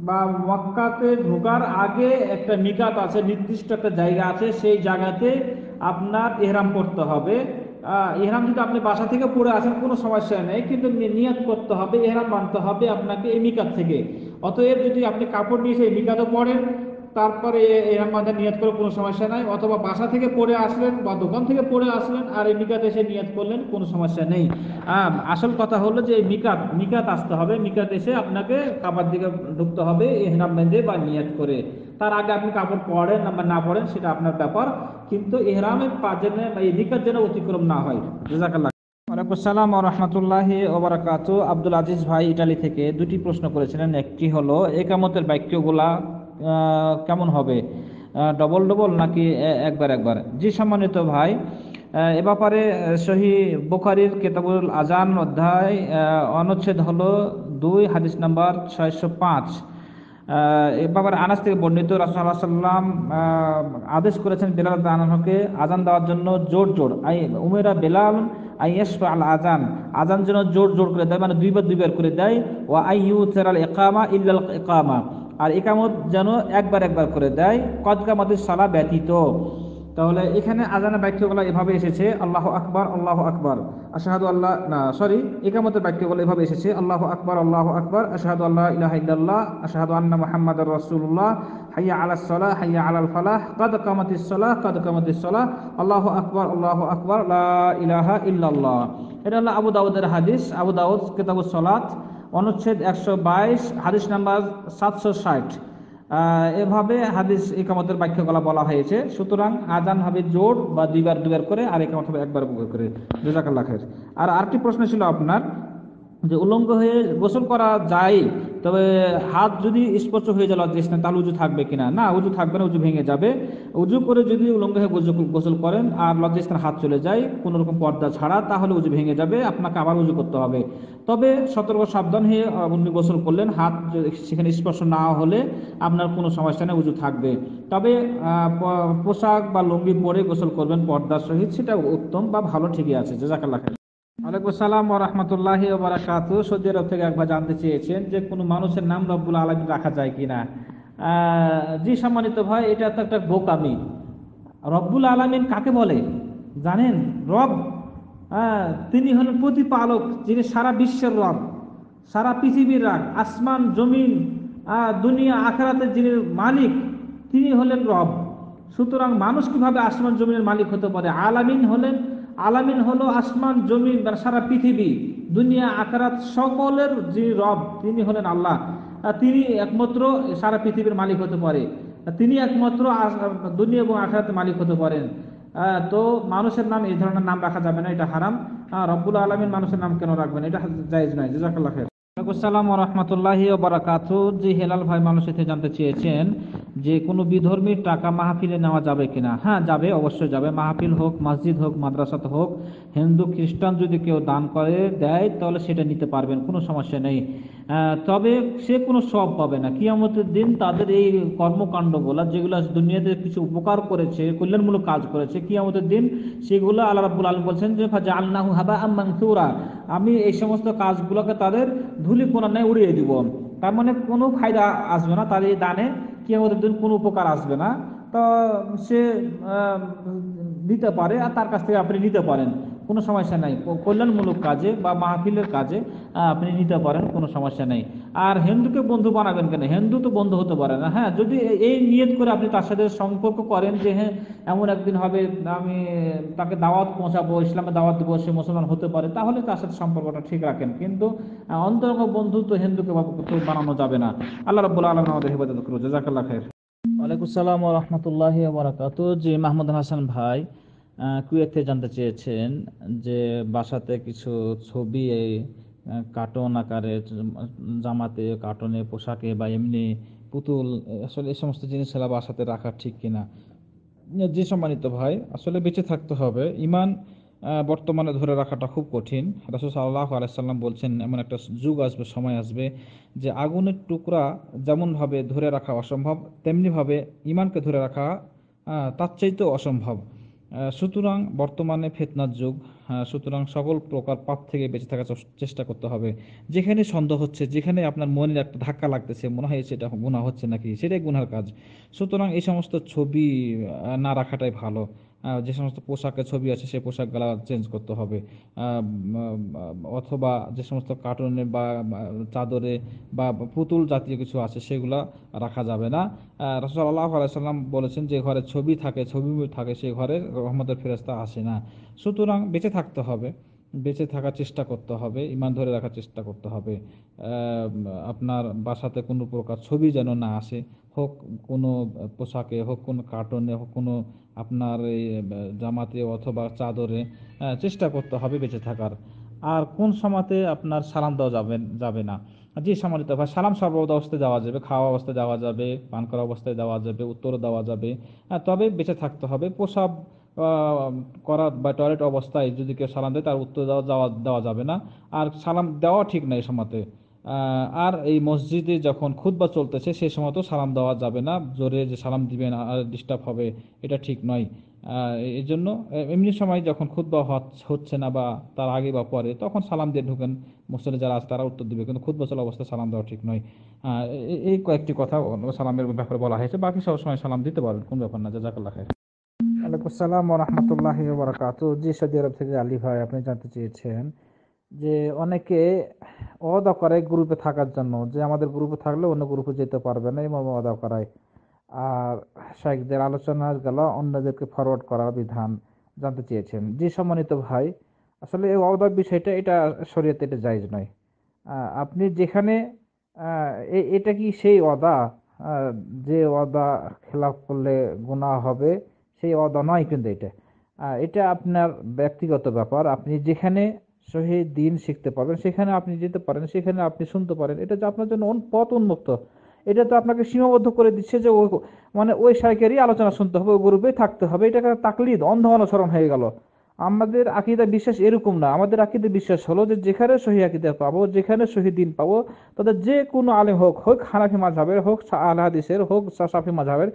বা মক্কাতে ঢোকার আগে একটা মিকাত আছে, নির্দিষ্ট একটা জায়গা আছে, সেই জায়গাতে আপনার ইহরাম করতে হবে। ইহরাম যদি আপনি বাসা থেকে পড়ে আসেন কোনো সমস্যা নেই, কিন্তু নিয়ত করতে হবে, ইহরাম বাঁধতে হবে আপনাকে এই মিকাত থেকে। অতএব যদি আপনি কাপড় নিয়ে সেই মিকাতও পড়েন, তারপরে ইহরাম বাঁধার নিয়ত করে কোনো সমস্যা নাই, অথবা বাসা থেকে পড়ে আসলেন বা দোকান থেকে পড়ে আসলেন আর এই মিকাতে এসে নিয়ত করলেন, কোনো সমস্যা নেই। আসল কথা হলো যে মিকাত মিকাত আসতে হবে, মিকাত এসে আপনাকে কাবার দিকে ঢুকতে হবে ইহরাম বেঁধে বা নিয়ত করে। তার আগে আপনি কাপড় পরেন বা না পরেন সেটা আপনার ব্যাপার, কিন্তু ইহরামের পা যেন বা এই মিকাত যেন অতিক্রম না হয়। জাযাকাল্লাহ। ওয়ালাইকুম আসসালাম ওয়া রাহমাতুল্লাহি ওয়া বারাকাতুহু। আব্দুল আজিজ ভাই ইটালি থেকে দুটি প্রশ্ন করেছিলেন। একটি হলো একামতের বাক্যগুলা কেমন হবে, ডবল ডবল নাকি একবার একবার? জি সম্মানিত ভাই, এ ব্যাপারে সহিহ বুখারীর কিতাবুল আযান অধ্যায় অনুচ্ছেদ হলো 2 হাদিস নাম্বার 605। এ ব্যাপারে আনাস থেকে বর্ণিত, রাসূলুল্লাহ সাল্লাল্লাহু আলাইহি ওয়াসাল্লাম আদেশ করেছেন বেলাল রাদিয়াল্লাহু আনহুকে আযান দেওয়ার জন্য জোর জোর, আই উমিরা বেলাল আইয়াশফা আল আযান, আযান যেন জোর জোর করে দেয়, মানে দুইবার দুইবার করে দেয়। ওয়া আইয়ুতিরাল ইকামা ইল্লাল ইকামা, আর ইকামত যেন একবার একবার করে দেয়, কদ কামাতিস সালাহ ব্যতীত। তাহলে এখানে আযানের বাক্যগুলো এভাবে এসেছে আল্লাহু আকবার আল্লাহু আকবার আশহাদু আল্লাহ, না সরি, ইকামতের বাক্যগুলো এভাবে এসেছে আল্লাহু আকবার আশহাদু আল্লা ইলাহা ইল্লাল্লাহ আশহাদু আন্না মুহাম্মাদার রাসূলুল্লাহ, হাইয়া আলাস সালাহ হাইয়া আলাল ফালাহ, কাদ কামাতিস সালাহ আল্লাহু আকবার লা ইলাহা ইল্লাল্লাহ। এটা হলো আবু দাউদের হাদিস, আবু দাউদ কিতাবুস সালাত অনুচ্ছেদ 122 হাদিস নাম্বার 760। এভাবে হাদিস ইকামতের বাক্যগুলো বলা হয়েছে। সুতরাং আযান হবে জোর বা দুইবার দুইবার করে, আর ইকামত হবে একবার করে। জাযাকাল্লাহ খাইর। আর আরেকটি প্রশ্ন ছিল আপনার, যে উলঙ্গ হয়ে গোসল করা যায়, তবে হাত যদি স্পর্শ হয়ে যায় লজ্জাস্থানে, তাহলে উজু থাকবে কিনা? না, উজু থাকবে না, উজু ভেঙে যাবে। উজু করে যদি উলঙ্গ হয়ে গোসল করেন আর লজ্জাস্থানে হাত চলে যায় কোনো রকম পর্দা ছাড়া, তাহলে উজু ভেঙে যাবে, আপনাকে আবার উজু করতে হবে। তবে সতর্ক সাবধান হয়ে উনি গোসল করলেন, হাত সেখানে স্পর্শ না হলে আপনার কোনো সমস্যা নেই, উজু থাকবে। তবে পোশাক বা লুঙ্গি পরে গোসল করবেন পর্দার সহিত, সেটা উত্তম বা ভালো, ঠিকই আছে। জাযাকাল্লাহ খাইর। ওয়ালাইকুম আসসালাম ওয়া রাহমাতুল্লাহি ওয়া বারাকাতুহু। সৌদি আরব থেকে একবার জানতে চেয়েছেন যে কোনো মানুষের নাম রব্বুল আলামিন রাখা যায় কিনা। জি সম্মানিত ভাই, এটা তো একটা বোকামি। রব্বুল আলামিন কাকে বলে জানেন? রব, তিনি হলেন প্রতিপালক, যিনি সারা বিশ্বের রব, সারা পৃথিবীর রাগ, আসমান জমিন দুনিয়া আখিরাতের যিনি মালিক, তিনি হলেন রব। সুতরাং মানুষ কিভাবে আসমান জমিনের মালিক হতে পারে? আলামিন হলো আসমান জমিন বা সারা পৃথিবী দুনিয়া আখিরাত সকলের যে রব, তিনি হলেন আল্লাহ। তিনি একমাত্র সারা পৃথিবীর মালিক হতে পারে, তিনি একমাত্র দুনিয়া এবং আখিরাতের মালিক হতে পারেন। তো মানুষের নাম এই ধরনের নাম রাখা যাবে না, এটা হারাম। রব্বুল আলামিন মানুষের নাম কেন রাখবেন? এটা জায়েজ নয়। জাযাকাল্লাহ খাইর। আসসালাম ওয়া রাহমাতুল্লাহি ওয়া বারাকাতুহু। জি হেলাল ভাই মানুষ এতে জানতে চেয়েছেন যে কোনো বিধর্মীর টাকা মাহফিলে নেওয়া যাবে কিনা। হ্যাঁ যাবে, অবশ্যই যাবে। মাহফিল হোক, মসজিদ হোক, মাদ্রাসাতে হোক, হিন্দু খ্রিস্টান যদি কেউ দান করে দেয় তাহলে সেটা নিতে পারবেন, কোনো সমস্যা নেই। তবে সে কোনো সওয়াব পাবে না। কিয়ামতের দিন তাদের এই কর্মকাণ্ডগুলো যেগুলো দুনিয়াতে কিছু উপকার করেছে, কল্যাণমূলক কাজ করেছে, কিয়ামতের দিন সেগুলো আল্লাহ রাব্বুল আলামিন বলছেন যে ফাজআলনাহু হাবাআম মানসুরা, আমি এই সমস্ত কাজগুলোকে তাদের ধূলিকণা ন্যায় উড়িয়ে দিব। তার মানে কোনো ফায়দা আসবে না তার এই দানে, কিয়ামতের দিন কোনো উপকার আসবে না। তো সে দিতে পারে আর তার কাছ থেকে আপনি নিতে পারেন, কোনো সমস্যা নাই। কল্যাণমূলক কাজে বা মাহফিলের কাজে আপনি নিতে পারেন, কোনো সমস্যা নেই। আর হিন্দুকে বন্ধু বানাবেন কেন? হিন্দু তো বন্ধু হতে পারে না। হ্যাঁ, যদি এই নিয়ত করে আপনি তার সাথে সম্পর্ক করেন যে হ্যাঁ এমন একদিন হবে আমি তাকে দাওয়াত পৌঁছাবো, ইসলামে দাওয়াত দেবো, সে মুসলমান হতে পারে, তাহলে তার সাথে সম্পর্কটা ঠিক রাখেন। কিন্তু অন্তরঙ্গ বন্ধু তো হিন্দুকে বানানো যাবে না। আল্লাহ রাব্বুল আলামিন আমাদের হেফাজত করুন। জাযাকাল্লাহ খাইর। ওয়ালাইকুম আসসালাম ওয়া রাহমাতুল্লাহি ওয়া বারাকাতুহু। জি মাহমুদ হাসান ভাই কুয়েত থেকে জানতে চেয়েছেন যে বাসাতে কিছু ছবি কার্টুন আকারে, জামাতে, কার্টুনে, পোশাকে বা এমনি পুতুল, আসলে এই সমস্ত জিনিস বাসাতে রাখা ঠিক কিনা? জি সম্মানিত ভাই, আসলে বেঁচে থাকতে হবে। ইমান বর্তমানে ধরে রাখাটা খুব কঠিন। রাসূল সাল্লাল্লাহু আলাইহি সাল্লাম বলছেন, এমন একটা যুগ আসবে, সময় আসবে যে আগুনের টুকরা যেমনভাবে ধরে রাখা অসম্ভব, তেমনিভাবে ইমানকে ধরে রাখা তার চাইতেও অসম্ভব। সুতরাং বর্তমানে ফিতনার যুগ। সুতরাং সকল প্রকার পাপ থেকে বেঁচে থাকার চেষ্টা করতে হবে। যেখানে সন্দেহ হচ্ছে, যেখানে আপনার মনে একটা ধাক্কা লাগতেছে, মনে হয় সেটা গুনাহ হচ্ছে নাকি, সেটাই গুনাহর কাজ। সুতরাং এই সমস্ত ছবি না রাখাটাই ভালো। যে সমস্ত পোশাকের ছবি আছে সেই পোশাকগুলা চেঞ্জ করতে হবে। অথবা যে সমস্ত কার্টুনে বা চাদরে বা পুতুল জাতীয় কিছু আছে সেগুলা রাখা যাবে না। রাসূল সাল্লাল্লাহু আলাইহি সাল্লাম বলেছেন, যে ঘরে ছবি থাকে, ছবি থাকে, সেই ঘরে রহমতের ফেরেশতা আসে না। সুতরাং বেঁচে থাকতে হবে, বেঁচে থাকার চেষ্টা করতে হবে, ইমান ধরে রাখার চেষ্টা করতে হবে। আপনার বাসাতে কোনো প্রকার ছবি যেন না আসে, হোক কোনো পোশাকে, হোক কোনো কার্টুনে, হোক কোনো আপনার এই জামাতে অথবা চাদরে। চেষ্টা করতে হবে বেঁচে থাকার। আর কোন সময়তে আপনার সালাম দেওয়া যাবে না। জি সম্মানিত ভাই, সালাম সর্ব অবস্থায় দেওয়া যাবে, খাওয়া অবস্থায় দেওয়া যাবে, পান করা অবস্থায় দেওয়া যাবে, উত্তরও দেওয়া যাবে। তবে বেঁচে থাকতে হবে। প্রসাব করা বা টয়লেট অবস্থায় যদি কেউ সালাম দেয়, তার উত্তর দেওয়া যাবে না। আর সালাম দেওয়া ঠিক না এই সময়তে। আর এই মসজিদে যখন খুতবা চলতেছে সেই সময় তো সালাম দেওয়া যাবে না, জোরে যে সালাম দিবেন আর ডিস্টার্ব হবে, এটা ঠিক নয়। এই জন্য এমনি সময় যখন খুতবা হচ্ছে না বা তার আগে বা পরে, তখন সালাম দিয়ে ঢুকেন। মসজিদে যারা আছে তারা উত্তর দিবে, কিন্তু খুতবা চলা অবস্থায় সালাম দেওয়া ঠিক নয়। এই কয়েকটি কথা সালামের ব্যাপারে বলা হয়েছে। বাকি সব সময় সালাম দিতে পারবেন, কোন ব্যাপার না। জাযাকাল্লাহ খাইর। ওয়ালাইকুম আসসালাম ওয়া রাহমাতুল্লাহি ওয়া বারাকাতুহু। জি, সৌদি আরব থেকে আলী ভাই, আপনি জানতে চেয়েছেন যে অনেকে ওয়াদা করে গ্রুপে থাকার জন্য, যে আমাদের গ্রুপে থাকলে অন্য গ্রুপে যেতে পারবে না, এই মর্মে ওয়াদা করায়। আর শাইখদের আলোচনা গেল অন্যদেরকে ফরওয়ার্ড করার বিধান জানতে চেয়েছেন। জি সম্মানিত ভাই, আসলে এই ওয়াদার বিষয়টা, এটা শরীয়তে এটা জায়েজ নয়। আপনি যেখানে এটা কি সেই ওয়াদা আহ, যে ওয়াদা খেলাফ করলে গুনাহ হবে, সেই ওয়াদা নয় কিন্তু এটা। এটা আপনার ব্যক্তিগত ব্যাপার। আপনি যেখানে সহি দিন শিখতে পারবেন সেখানে আপনি যেতে পারেন, সেখানে আপনি শুনতে পারেন, এটা যে আপনার জন্য পথ উন্মুক্ত। এটা তো আপনাকে সীমাবদ্ধ করে দিচ্ছে যে মানে ওই শাইখেরই আলোচনা শুনতে হবে, ওই গ্রুপেই থাকতে হবে। এটা একটা তাকলিদ, অন্ধ অনুসরণ হয়ে গেল। আমাদের আকীদা বিশ্বাস এরকম না। আমাদের আকীদা বিশ্বাস হলো যে যেখানে সহি আকীদা পাবো, যেখানে সহি দিন পাবো, তাদের যে কোনো আলেম হোক, হোক হানাফি মাযহাবের, হোক আহলে হাদিসের, হোক শাফি মাযহাবের,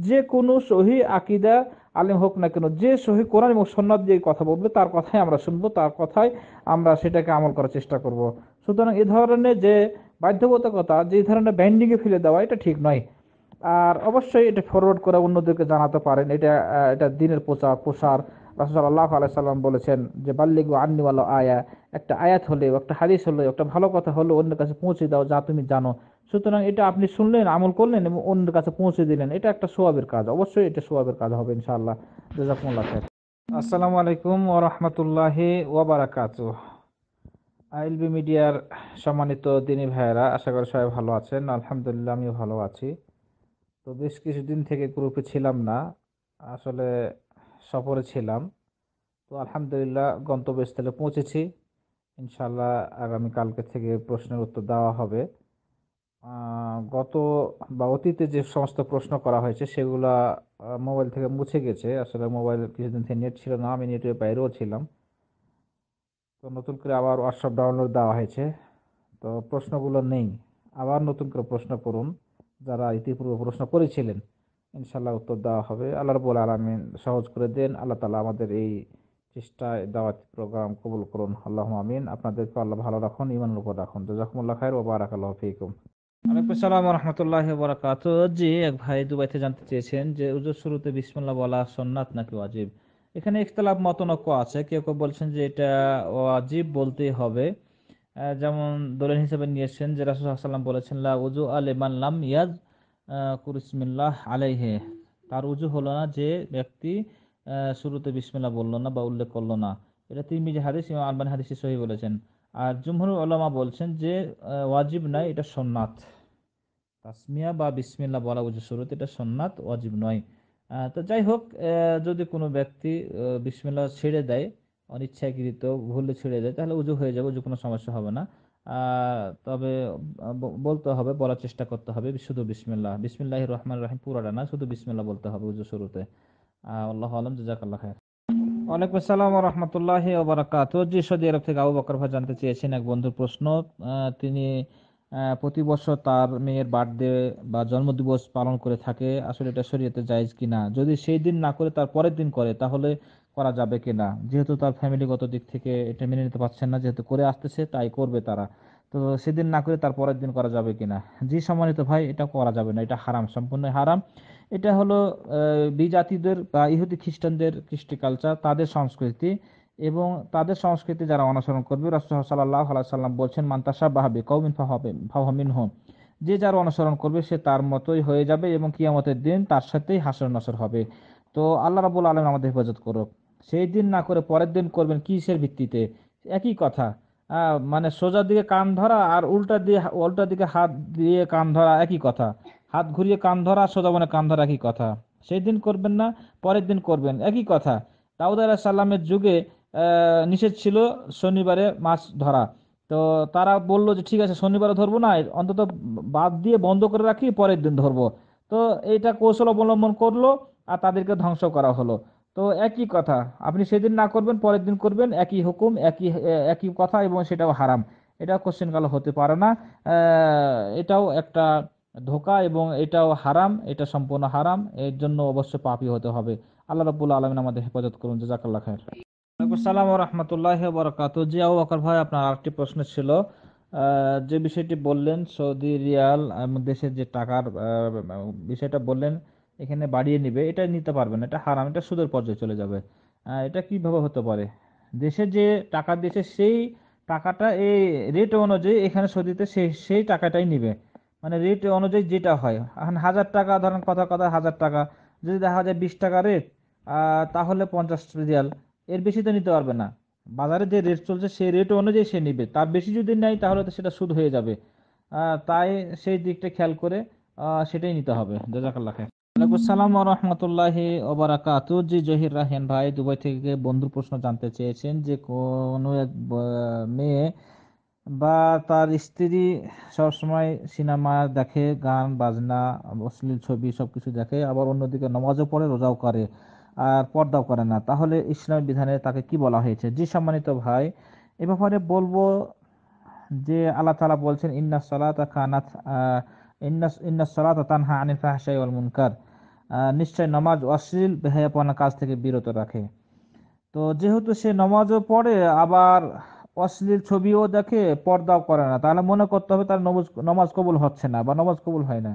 যে কোনো সহি আকীদা আলেম হোক না কেন, যে সহি কোরআন এবং সুন্নাত দিয়ে কথা বলবে, তার কথাই আমরা শুনবো, তার কথাই আমরা সেটাকে আমল করার চেষ্টা করব। সুতরাং এই ধরনের যে বাধ্যবাধকতা, যে ধরনের ব্যান্ডিংয়ে ফেলে দেওয়া, এটা ঠিক নয়। আর অবশ্যই এটা ফরওয়ার্ড করে অন্যদেরকে জানাতে পারেন। এটা দিনের প্রসার। রাসূল সাল্লাল্লাহু আলাইহি সাল্লাম বলেছেন যে বাল্লিগু আন্নি ওয়ালাউ আয়া, একটা আয়াত হলেও, একটা হাদিস হলেও, একটা ভালো কথা হলেও অন্যের কাছে পৌঁছে দাও, যা তুমি জানো। সুতরাং এটা আপনি শুনলেন, আমল করলেন এবং অন্যের কাছে পৌঁছে দিলেন, এটা একটা সওয়াবের কাজ। অবশ্যই এটা সওয়াবের কাজ হবে ইনশাআল্লাহ। জাযাকুমুল্লাহ খাইর। আসসালামু আলাইকুম ওয়া রাহমাতুল্লাহি ওয়া বারাকাতুহু। আইএলবি মিডিয়ার সম্মানিত দিনী ভাইয়েরা, আশা করি সবাই ভালো আছেন। আলহামদুলিল্লাহ, আমিও ভালো আছি। তো বেশ কিছুদিন থেকে গ্রুপে ছিলাম না, আসলে সফরে ছিলাম। তো আলহামদুলিল্লাহ গন্তব্যস্থলে পৌঁছেছি। ইনশাল্লাহ আগামী কালকে থেকে প্রশ্নের উত্তর দেওয়া হবে। গত বা অতীতে যে সমস্ত প্রশ্ন করা হয়েছে সেগুলা মোবাইল থেকে মুছে গেছে। আসলে মোবাইল কিছুদিন থেকে নেট ছিল না, আমি নেটের বাইরেও ছিলাম। তো নতুন করে আবার হোয়াটসঅ্যাপ ডাউনলোড দেওয়া হয়েছে, তো প্রশ্নগুলো নেই। আবার নতুন করে প্রশ্ন করুন, যারা ইতিপূর্বে প্রশ্ন করেছিলেন। ইনশাল্লাহ উত্তর দেওয়া হবে। আল্লাহ রাব্বুল আলামিন সহজ করে দেন। আল্লাহ তাআলা আমাদের এই চেষ্টায় দাওয়াতি প্রোগ্রাম কবুল করুন, আল্লাহুম্মা আমিন। আপনাদেরকে আল্লাহ ভালো রাখুন, ঈমানের উপর রাখুন। জাযাকুমুল্লাহ খাইর ওয়া বারাকাল্লাহু ফীকুম। ওয়ালাইকুম আসসালাম ওয়া রাহমাতুল্লাহি ওয়া বারাকাতুহু। জি, এক ভাই দুবাইতে জানতে চেয়েছেন যে ওযুর শুরুতে বিসমিল্লাহ বলা সুন্নাত নাকি ওয়াজিব। এখানে ইখতিলাফ মতনৈক্য আছে। কেউ কেউ বলছেন যে এটা ওয়াজিব বলতেই হবে। যেমন দলিল হিসেবে নিয়েছেন যে রাসূল সাল্লাল্লাহু আলাইহি ওয়াসাল্লাম বলেছেন, লা উযু আলিমান লাম ইয়াজ কুরিসমিল্লাহ আলাইহি। তার উযু হলো না যে ব্যক্তি শুরুতে বিসমিল্লাহ বলল না বা উল্লেখ করলো না। এটা তিরমিজি হাদিস, ইমাম আলবানী হাদিসে সহিহ বলেছেন। আর জুমহুর উলামা বলছেন যে ওয়াজিব নয়, এটা সুন্নাত। তাসমিয়া বা বিসমিল্লাহ বলা উযু শুরুতে, এটা সুন্নাত, ওয়াজিব নয়। তো যাই হোক, যদি কোনো ব্যক্তি বিসমিল্লাহ ছেড়ে দেয়, অনিচ্ছাকৃত ভুলে ছেড়ে দেয়, তাহলে উযু হয়ে যাবে, উযু কোনো সমস্যা হবে না। তবে বলতে হবে, বলার চেষ্টা করতে হবে শুধু বিসমিল্লাহ, বিসমিল্লাহির রহমানির রহিম পুরাটা না, শুধু বিসমিল্লাহ বলতে হবে উযু শুরুতে। আল্লাহু আলাম, জাযাকাল্লাহ খাইর। ওয়ালাইকুম আসসালাম ওয়া রাহমাতুল্লাহি ওয়া বারাকাতুহু। জি, সৌদি আরব থেকে আবু বকর ভাই জানতে চেয়েছেন এক বন্ধুর প্রশ্ন। তিনি প্রতি বছর তার মেয়ের বার্থডে বা জন্মদিবস পালন করে থাকে, আসলে এটা শরীয়তে জায়েজ কিনা, যদি সেই দিন না করে তার পরের দিন করে তাহলে করা যাবে কিনা, যেহেতু তার ফ্যামিলিগত দিক থেকে এটা মেনে নিতে পারছেন না, যেহেতু করে আসতেছে তাই করবে তারা, তো সেদিন না করে তার পরের দিন করা যাবে কিনা। জি সম্মানিত ভাই, এটা করা যাবে না, এটা হারাম, সম্পূর্ণ হারাম। এটা হলো বিজাতিদের বা ইহুদি খ্রিস্টানদের কৃষ্টি কালচার, তাদের সংস্কৃতি, এবং তাদের সংস্কৃতি যারা অনুসরণ করবে, রাসূলুল্লাহ সাল্লাল্লাহু আলাইহি সাল্লাম বলছেন, মান তাশাব্বাহা বিকওমিন ফাহুয়া মিনহুম, যে যার অনুসরণ করবে সে তার মতোই হয়ে যাবে এবং কিয়ামতের দিন তার সাথেই হাসর নাসর হবে। তো আল্লাহ রাব্বুল আলামিন আমাদের হেফাজত করুক। সেই দিন না করে পরের দিন করবেন কিসের ভিত্তিতে? একই কথা। মানে সোজা দিকে কান ধরা আর উল্টা দিকে হাত দিয়ে কান ধরা একই কথা। হাত ঘুরিয়ে কান ধরা, সোজা মনে কান ধরা একই কথা। সেই দিন করবেন না, পরের দিন করবেন একই কথা। দাউদ আলাইহিস সালামের যুগে নিষেধ ছিল শনিবারে মাছ ধরা। তো তারা বলল যে ঠিক আছে, শনিবারে ধরবো না, অন্তত বাদ দিয়ে বন্ধ করে রাখি, পরের দিন ধরবো। তো এইটা কৌশল অবলম্বন করলো আর তাদেরকে ধ্বংস করা হলো। তো একই কথা, আপনি সেদিন না করবেন, পরের দিন করবেন, একই হুকুম, একই কথা, এবং সেটাও হারাম। এটা কোশ্চেন কালো হতে পারে না। এটাও একটা ধোঁকা এবং এটাও হারাম, এটা সম্পূর্ণ হারাম, এর জন্য অবশ্য পাপী হতে হবে। আল্লাহ রাব্বুল আলামিন আমাদের হেফাজত করুন, জাযাকাল্লাহ খাইর। ওয়ালাইকুম আসসালাম ওয়া রাহমাতুল্লাহি ওয়া বারাকাতুহু। জি আবু বকর ভাই, আপনার আরেকটি প্রশ্ন ছিল। যে বিষয়টি বললেন সৌদি রিয়াল দেশের যে টাকার বিষয়টা বললেন, এখানে বাড়িয়ে নিবে, এটা নিতে পারবেন না, এটা হারাম, এটা সুদের পর্যায়ে চলে যাবে। এটা কিভাবে হতে পারে? দেশে যে টাকা দিয়েছে সেই টাকাটা এই রেট অনুযায়ী এখানে সৌদিতে সেই টাকাটাই নিবে, মানে রেট অনুযায়ী যেটা হয়। এখন 1000 টাকা ধরেন, কথা কথা 1000 টাকা, যদি দেখা যায় 20 টাকা রেট, তাহলে 50 রিয়াল, এর বেশি তো নিতে পারবে না। বাজারে যে রেট চলছে সেই রেট অনুযায়ী সে নিবে, তার বেশি যদি নেয় তাহলে তো সেটা সুদ হয়ে যাবে। তাই সেই দিকটা খেয়াল করে সেটাই নিতে হবে। জাযাকাল্লাহ খাইর। ওয়ালাইকুম আসসালাম ওয়া রাহমাতুল্লাহি ওয়া বারাকাতুহু। জি জহির রায়হান ভাই দুবাই থেকে বন্ধুর প্রশ্ন জানতে চেয়েছেন যে কোনো এক মেয়ে বা তার স্ত্রী সবসময় সিনেমা দেখে, গান বাজনা, অশ্লীল ছবি সবকিছু দেখে, আবার অন্যদিকে নামাজও পড়ে, রোজাও করে, আর পর্দাও করে না, তাহলে ইসলামের বিধানে তাকে কি বলা হয়েছে? জি সম্মানিত ভাই, এ ব্যাপারে বলবো যে আল্লাহ তাআলা বলছেন, ইন্না সালাতা কানাত ইন্না সালাতা তানহা আনিল ফাহশাই ওয়াল মুনকার, নিশ্চয় নামাজ অশ্লীল বেহায়াপনা কাজ থেকে বিরত রাখে। তো যেহেতু সে নামাজও পড়ে, আবার অশ্লীল ছবিও দেখে, পর্দাও করে না, তাহলে মনে করতে হবে তার নামাজ কবুল হচ্ছে না বা নামাজ কবুল হয় না।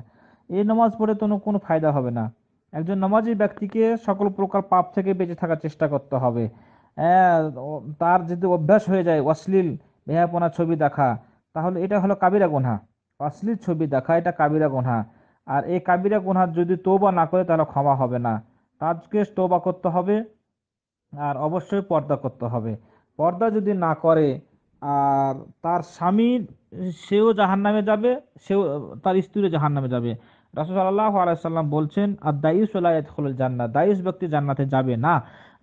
এই নামাজ পড়ে তো কোনো ফায়দা হবে না। একজন নামাজি ব্যক্তিকে সকল প্রকার পাপ থেকে বেঁচে থাকার চেষ্টা করতে হবে। তার যদি অভ্যাস হয়ে যায় অশ্লীল বেহায়াপনা ছবি দেখা, তাহলে এটা হলো কাবিরা গুনাহ। অশ্লীল ছবি দেখা এটা কাবিরা গুনাহ। আর এই কাবিরা গুনাহ যদি তওবা না করে তাহলে ক্ষমা হবে না। তাকে তওবা করতে হবে, আর অবশ্যই পর্দা করতে হবে। পর্দা যদি না করে আর তার স্বামী, সেও জাহান্নামে যাবে, সেও তার স্ত্রীও জাহান্নামে যাবে। রাসূল সাল্লাল্লাহু আলাইহি সাল্লাম বলছেন, আদ-দায়ুস লা ইয়াদখুলুল জান্নাহ, দায়ুস ব্যক্তি জান্নাতে যাবে না।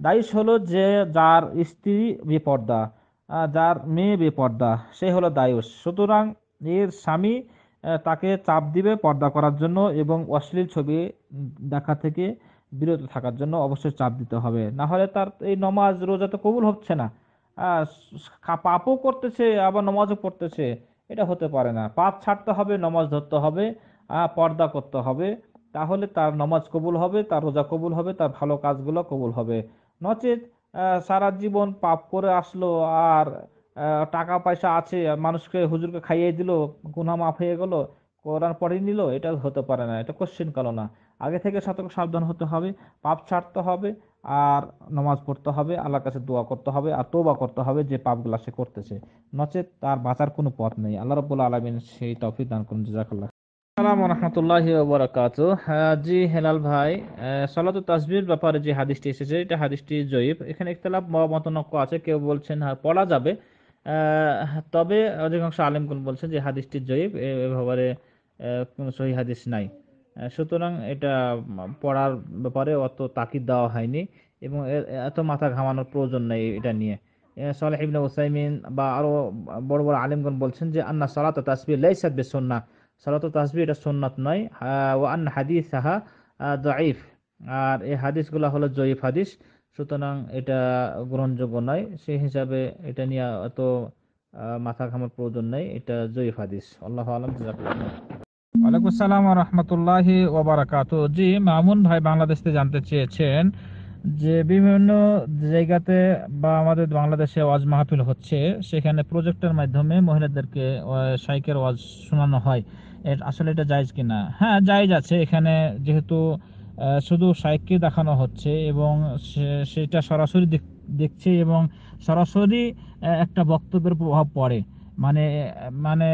দায়ুস হলো যে যার স্ত্রী বেপর্দা, যার মেয়ে বেপর্দা, সে হলো দায়ুস। সুতরাং এর স্বামী তাকে চাপ দিবে পর্দা করার জন্য এবং অশ্লীল ছবি দেখা থেকে বিরত থাকার জন্য অবশ্যই চাপ দিতে হবে, না হলে তার এই নমাজ রোজা তো কবুল হচ্ছে না। পাপও করতেছে আবার নমাজও পড়তেছে, এটা হতে পারে না। পাপ ছাড়তে হবে, নমাজ ধরতে হবে, পর্দা করতে হবে, তাহলে তার নমাজ কবুল হবে, তার রোজা কবুল হবে, তার ভালো কাজগুলো কবুল হবে। নচেত সারা জীবন পাপ করে আসলো, আর টাকা পয়সা আছে, মানুষকে হুজুরকে খাইয়ে দিল, গুনাহ মাফ হয়ে গেল, কোরআন পড়ে নিল, এটা হতে পারে না, এটা কোশ্চেন কালো না। আগে থেকে সতর্ক সাবধান হতে হবে, পাপ ছাড়তে হবে, আর নামাজ পড়তে হবে, আল্লাহর কাছে দোয়া করতে হবে, আর তওবা করতে হবে যে পাপগুলা সে করতেছে, নচেত তার বাঁচার কোনো পথ নেই। আল্লাহ রাব্বুল আলামিন সেই তৌফিক দান করুন। জাযাকাল্লাহ। আসসালামু রাহমাতুল্লাহি ওয়া বারাকাতুহু। জি হেলাল ভাই, সালাতু তাসবিহর ব্যাপারে যে হাদিসটি এসেছে, এটা হাদিসটি জয়ীফ। এখানে ইখতিলাফ মতানক্য আছে, কেউ বলছেন হ্যাঁ পড়া যাবে, তবে অধিকাংশ আলেমগণ বলছেন যে হাদিসটি জয়ীফ, এ ব্যাপারে কোনো সহিহ হাদিস নাই। সুতরাং এটা পড়ার ব্যাপারে অত তাকিদ দেওয়া হয়নি এবং এত মাথা ঘামানোর প্রয়োজন নেই এটা নিয়ে। সালেহ ইবনে উসাইমিন বা আরো বড় বড় আলেমগণ বলছেন যে আন্না সালাত তাসবিহ লাইসাত বিসুন্নাহ, সালাত তাসবিহ এটা সুন্নাত নয়, ওয়া আন হাদিসাহা দাঈফ, আর এই হাদিসগুলো হলো জয়ীফ হাদিস, সুতরাং এটা গ্রহণযোগ্য নয়। সেই হিসাবে এটা নিয়ে এত মাথা ঘামার প্রয়োজন নেই, এটা জয়ীফ হাদিস। আল্লাহু আলাম। জাযাকাল্লাহ খাইর। ওয়ালাইকুম আসসালাম ওয়া রাহমাতুল্লাহি ওয়া বারাকাতুহু। জি, মামুন ভাই বাংলাদেশ থেকে জানতে চেয়েছেন যে বিভিন্ন জায়গাতে বা আমাদের বাংলাদেশে ওয়াজ মাহফিল হচ্ছে, সেখানে প্রজেক্টের মাধ্যমে মহিলাদেরকে শাইখের ওয়াজ শোনানো হয়, আসলে এটা জায়েজ কিনা? হ্যাঁ, জায়েজ আছে। এখানে যেহেতু শুধু শাইখকে দেখানো হচ্ছে এবং সেটা সরাসরি দেখছে এবং সরাসরি একটা বক্তব্যের প্রভাব পড়ে, মানে মানে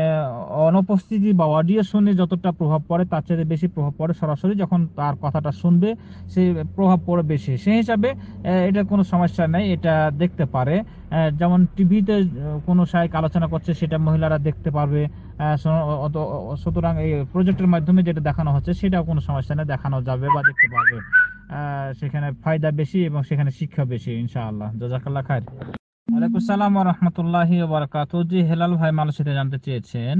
অনুপস্থিতি বা অডিও শুনে যতটা প্রভাব পড়ে তার চেয়ে বেশি প্রভাব পড়ে সরাসরি যখন তার কথাটা শুনবে, সেই প্রভাব পড়ে বেশি। সেই হিসাবে এটা কোনো সমস্যা নেই, এটা দেখতে পারে। যেমন টিভিতে কোনো শাইখ আলোচনা করছে সেটা মহিলারা দেখতে পারবে। সুতরাং এই প্রজেক্টের মাধ্যমে যেটা দেখানো হচ্ছে সেটাও কোনো সমস্যা নেই, দেখানো যাবে বা দেখতে পারবে। সেখানে ফায়দা বেশি এবং সেখানে শিক্ষা বেশি ইনশাআল্লাহ। জাযাকাল্লাহ খাইর। ওয়ালাইকুম সালাম ওয়া রাহমাতুল্লাহি ওয়া বারাকাতুহু। জি, হেলাল ভাই মালয়েশিয়া জানতে চেয়েছেন,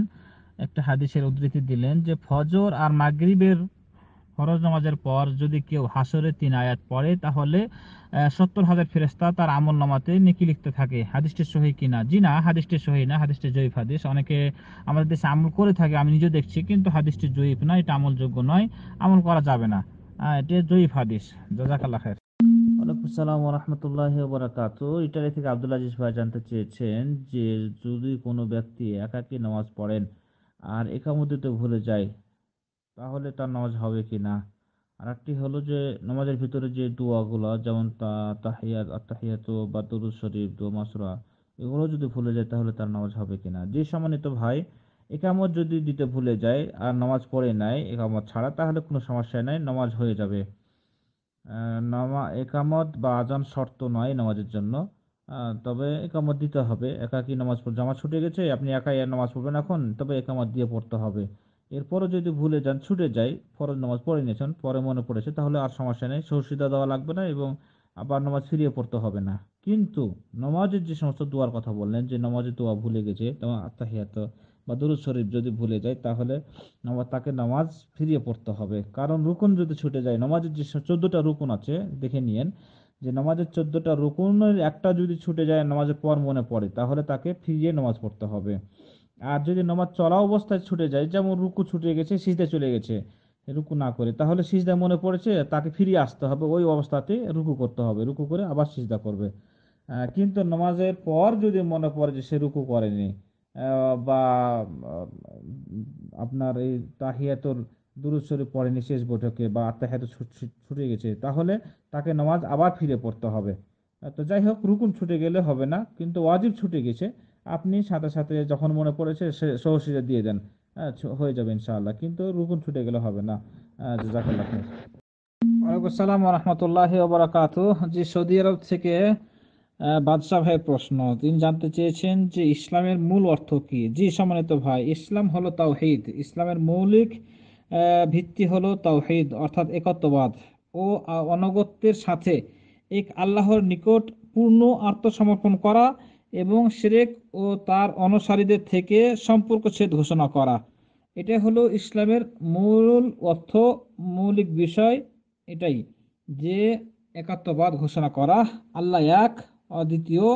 একটা হাদিসের উদ্ধৃতি দিলেন যে ফজর আর মাগরিবের ফরজ নামাজের পর যদি কেউ হাসরে 3 আয়াত পড়ে তাহলে 70,000 ফেরেশতা তার আমল নামাতে নেকি লিখতে থাকে। হাদিসটি সহিহ কিনা? জি না, হাদিসটি সহিহ না, হাদিসটি জয়ীফ হাদিস। অনেকে আমাদের দেশে আমল করে থাকে, আমি নিজে দেখছি, কিন্তু হাদিসটি জয়ীফ নয়, এটা আমলযোগ্য নয়, আমল করা যাবে না। এটা জয়ীফ হাদিস। জাযাকাল্লাহ খাইর। ওয়ালাইকুম আসসালাম ওয়া রাহমাতুল্লাহি ওয়া বারাকাতুহু। ইটালি থেকে আব্দুল আজিজ ভাই জানতে চেয়েছেন যে যদি কোনো ব্যক্তি একাকী নামাজ পড়েন আর একামত দিতে ভুলে যায় তাহলে তার নামাজ হবে কিনা? আর একটি হলো যে নামাজের ভিতরে যে দোয়াগুলো যেমন তাহিয়াত, আত্তাহিয়াতু বা দুরূদ শরীফ, দোয়া মাসুরা, এগুলো যদি ভুলে যায় তাহলে তার নামাজ হবে কিনা? যে সম্মানিত ভাই, একামত যদি দিতে ভুলে যায় আর নামাজ পড়ে নাই একামত ছাড়া, তাহলে কোনো সমস্যা নাই, নামাজ হয়ে যাবে। একামত বা আজান শর্ত নয় নামাজের জন্য। তবে একামত দিতে হবে। একাকী নামাজ জামাত ছুটে গেছে, আপনি একাই আর নামাজ পড়বেন এখন, তবে একামত দিয়ে পড়তে হবে। এরপরও যদি ভুলে যান, ছুটে যায়, ফরজ নামাজ পড়ে নিয়েছেন, পরে মনে পড়েছে, তাহলে আর সমস্যা নেই, সহসিদা দেওয়া লাগবে না এবং আবার নামাজ ফিরিয়ে পড়তে হবে না। কিন্তু নামাজের যে সমস্ত দোয়ার কথা বললেন, যে নামাজের দোয়া ভুলে গেছে, যেমন আত্তাহিয়াত বা দুরূদ শরীফ যদি ভুলে যায়, তাহলে তাকে নামাজ ফিরিয়ে পড়তে হবে। কারণ রুকুন যদি ছুটে যায়, নামাজের যে 14টা রুকুন আছে, দেখে নিয়েন যে নামাজের 14টা রুকুনের একটা যদি ছুটে যায় নামাজের পর মনে পড়ে, তাহলে তাকে ফিরিয়ে নামাজ পড়তে হবে। আর যদি নামাজ চলা অবস্থায় ছুটে যায়, যেমন রুকু ছুটে গেছে, সিজদায় চলে গেছে, রুকু না করে, তাহলে সিজদায় মনে পড়েছে, তাকে ফিরিয়ে আসতে হবে, ওই অবস্থাতে রুকু করতে হবে, রুকু করে আবার সিজদা করবে। কিন্তু নামাজের পর যদি মনে পড়ে যে সে রুকু করেনি বা আপনার এই তাহিয়াতুর দুরূদ শরীফ পড়েনি শেষ বৈঠকে বা আত্তাহিয়াত ছুটে গেছে, তাহলে তাকে নামাজ আবার ফিরে পড়তে হবে। তো যাই হোক, রুকুন ছুটে গেলে হবে না, কিন্তু ওয়াজিব ছুটে গেছে, আপনি সাথে সাথে যখন মনে পড়েছে সে সহসিজা দিয়ে দেন, হয়ে যাবে ইনশাআল্লাহ, কিন্তু রুকুন ছুটে গেলে হবে না। জাযাকাল্লাহ খাইর। ওয়ালাইকুম আসসালাম ওয়া রাহমাতুল্লাহি ওয়া বারাকাতুহু। জি, সৌদি আরব থেকে বাদশাহ ভাই প্রশ্ন, তিনি জানতে চেয়েছেন যে ইসলামের মূল অর্থ কি? জি সম্মানিত ভাই, ইসলাম হলো তাওহীদ। ইসলামের মৌলিক ভিত্তি হলো তাওহীদ, অর্থাৎ একত্ববাদ ও অনগত্যের সাথে এক আল্লাহর নিকট পূর্ণ আত্মসমর্পণ করা এবং শিরক ও তার অনুসারীদের থেকে সম্পর্কচ্ছেদ ঘোষণা করা। এটা হলো ইসলামের মূল অর্থ, মৌলিক বিষয় এটাই, যে একাত্মবাদ ঘোষণা করা, আল্লাহ এক, অদ্বিতীয়,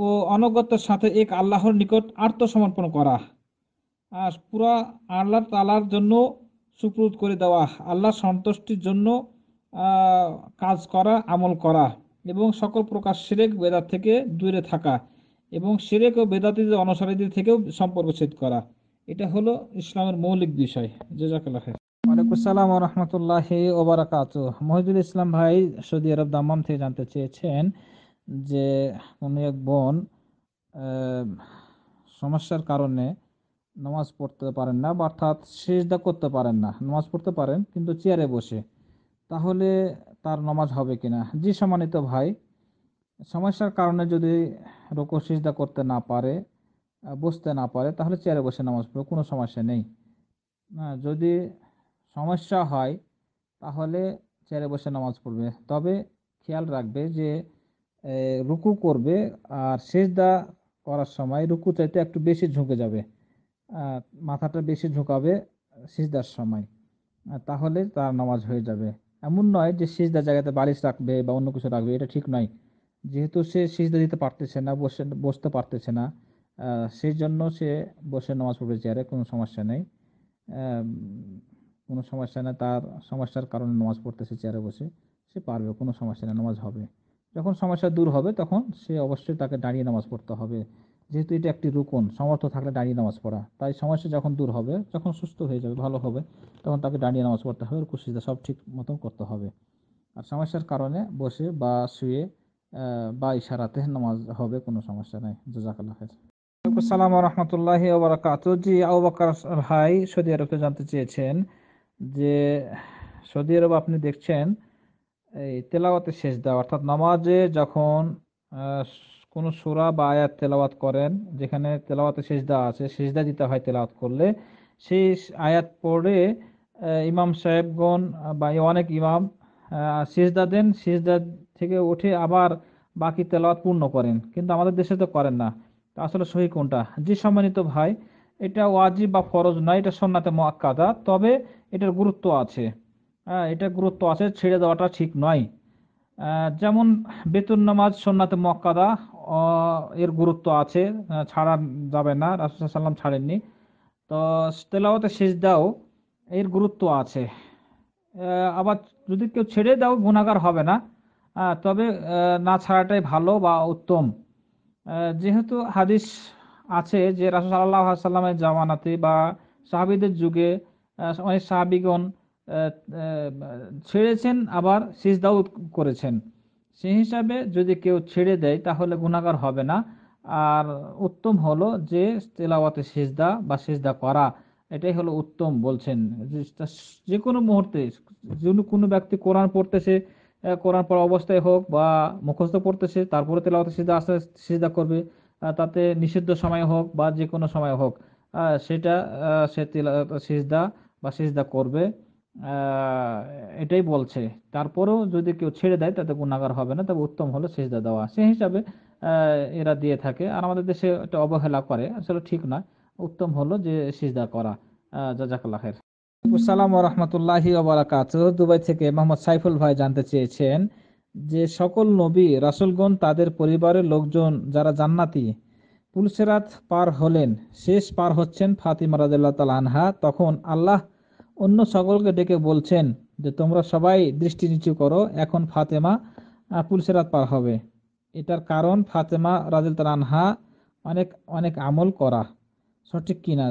ও অনগত্যের সাথে এক আল্লাহর নিকট আত্মসমর্পণ করা, আর পুরা আল্লাহ তাআলার জন্য সুপ্রুত করে দেওয়া, আল্লাহ সন্তুষ্টির জন্য কাজ করা, আমল করা এবং সকল প্রকার শিরক বেদাত থেকে দূরে থাকা এবং শিরক ও বেদাতীদের অনুসারীদের থেকেও সম্পর্ক ছেদ করা। এটা হলো ইসলামের মৌলিক বিষয়। জাযাকাল্লাহ খাইর। ওয়ালাইকুম আসসালাম ওয়া রাহমাতুল্লাহি ওয়া বারাকাতুহু। মহিদুল ইসলাম ভাই সৌদি আরব দাম্মাম থেকে জানতে চেয়েছেন যে কোন এক বোন আহ, সমস্যার কারণে নামাজ পড়তে পারেন না, বা অর্থাৎ সিজদা করতে পারেন না, নামাজ পড়তে পারেন কিন্তু চেয়ারে বসে, তাহলে তার নামাজ হবে কিনা? জি সম্মানিত ভাই, সমস্যার কারণে যদি রুকু সিজদা করতে না পারে, বসতে না পারে, তাহলে চেয়ারে বসে নামাজ পড়ে কোনো সমস্যা নেই। যদি সমস্যা হয় তাহলে চেয়ারে বসে নামাজ পড়বে, তবে খেয়াল রাখবে যে রুকু করবে আর সিজদা করার সময় রুকু চাইতে একটু বেশি ঝুঁকে যাবে, মাথাটা বেশি ঝুঁকাবে সিজদার সময়, তাহলে তার নামাজ হয়ে যাবে। এমন নয় যে সিজদার জায়গাতে বালিশ রাখবে বা অন্য কিছু রাখবে, এটা ঠিক নয়। যেহেতু সে সিজদা দিতে পারতেছে না, বসতে পারতেছে না, সেই জন্য সে বসে নামাজ পড়বে চেয়ারে, কোনো সমস্যা নেই। আহ, কোনো সমস্যা নেই, তার সমস্যার কারণে নামাজ পড়তেছে চেয়ারে বসে, সে পারবে, কোনো সমস্যা নেই, নামাজ হবে। যখন সমস্যা দূর হবে তখন সে অবশ্যই তাকে দাঁড়িয়ে নামাজ পড়তে হবে, যেহেতু এটা একটি রুকন, সামর্থ্য থাকলে দাঁড়িয়ে নামাজ পড়া। তাই সমস্যা যখন দূর হবে, যখন সুস্থ হয়ে যাবে, ভালো হবে, তখন তাকে দাঁড়িয়ে নামাজ পড়তে হবে, রুকু সিজদা সব ঠিক মতন করতে হবে। আর সমস্যার কারণে বসে বা শুয়ে বা ইশারাতে নামাজ হবে, কোনো সমস্যা নাই। জাযাকাল্লাহ খাইর। আসসালামু রহমতুল্লাহি ওয়া বারাকাতুহু। জি, আবু বকর ভাই সৌদি আরবে জানতে চেয়েছেন যে সৌদি আরব আপনি দেখছেন এই তেলাওয়াতে সেজদা, অর্থাৎ নামাজে যখন আহ, কোনো সূরা বা আয়াত তেলাওয়াত করেন, যেখানে তেলাওয়াতে সেজদা আছে, সেজদা দিতে হয় তেলাওয়াত করলে, সেই আয়াত পড়ে ইমাম সাহেবগণ বা অনেক ইমাম সেজদা দেন, সেজদা থেকে উঠে আবার বাকি তেলাওয়াত পূর্ণ করেন, কিন্তু আমাদের দেশে তো করেন না। তা আসলে সহি কোনটা? জি সম্মানিত ভাই, এটা ওয়াজিব বা ফরজ নয়, এটা সুন্নাতে মুআক্কাদা, তবে এটার গুরুত্ব আছে। এটা গুরুত্ব আছে, ছেড়ে দেওয়াটা ঠিক নয়। যেমন বেতুন নামাজ সুন্নাতে মুআক্কাদা, এর গুরুত্ব আছে, ছাড়া যাবে না, রাসূল সাল্লাল্লাহু আলাইহি ওয়াসাল্লাম ছাড়েননি। তো তেলাওয়াতে সিজদাও এর গুরুত্ব আছে। আবার যদি কেউ ছেড়ে দাও গুনাহগার হবে না, তবে না ছাড়াটাই ভালো বা উত্তম। যেহেতু হাদিস আছে যে রাসূল সাল্লাল্লাহু আলাইহি ওয়াসাল্লামের জামানাতে বা সাহাবীদের যুগে অনেক সাহাবীগণ ছেড়েছেন, আবার সিজদাও করেছেন। সেই হিসাবে যদি কেউ ছেড়ে দেয় তাহলে গুনাহগার হবে না। আর উত্তম হলো যে তেলাওয়াতে সিজদা বা সিজদা করা, এটাই হলো উত্তম বলছেন। যে কোনো মুহূর্তে যদি কোনো ব্যক্তি কোরআন পড়তেছে, কোরআন পড়া অবস্থায় হোক বা মুখস্থ পড়তেছে, তারপরে তেলাওয়াতে সিজদা আস্তে সিজদা করবে, তাতে নিষিদ্ধ সময় হোক বা যে কোনো সময় হোক, সেটা সে সিজদা বা সিজদা করবে। এটাই বলছে। তারপরেও যদি কেউ ছেড়ে দেয় তাতে গুনাহগার হবে না, তবে উত্তম হলো সিজদা দেওয়া। সেই হিসাবে এরা দিয়ে থাকে, আর আমাদের দেশে এটা অবহেলা করে, আসলে ঠিক নয়। উত্তম হলো যে সিজদা করা। জাযাকাল্লাহ খাইর। আসসালামু রহমতুল্লাহি ওয়া বারাকাতুহু। দুবাই থেকে মোহাম্মদ সাইফুল ভাই জানতে চেয়েছেন যে সকল নবী রাসূলগণ তাদের পরিবারের লোকজন যারা জান্নাতি পুলসিরাত পার হলেন, শেষ পার হচ্ছেন ফাতিমা রাদিয়াল্লাহু তাআলা আনহা, তখন আল্লাহ অন্য সকলকে ডেকে বলছেন যে তোমরা সবাই দৃষ্টি নিচু করো, এখন ফাতেমা পুলসিরাত পার হবে। এটার কারণ ফাতেমা রাদিয়াল্লাহু তাআলা আনহা অনেক অনেক আমল করা, সঠিক কিনা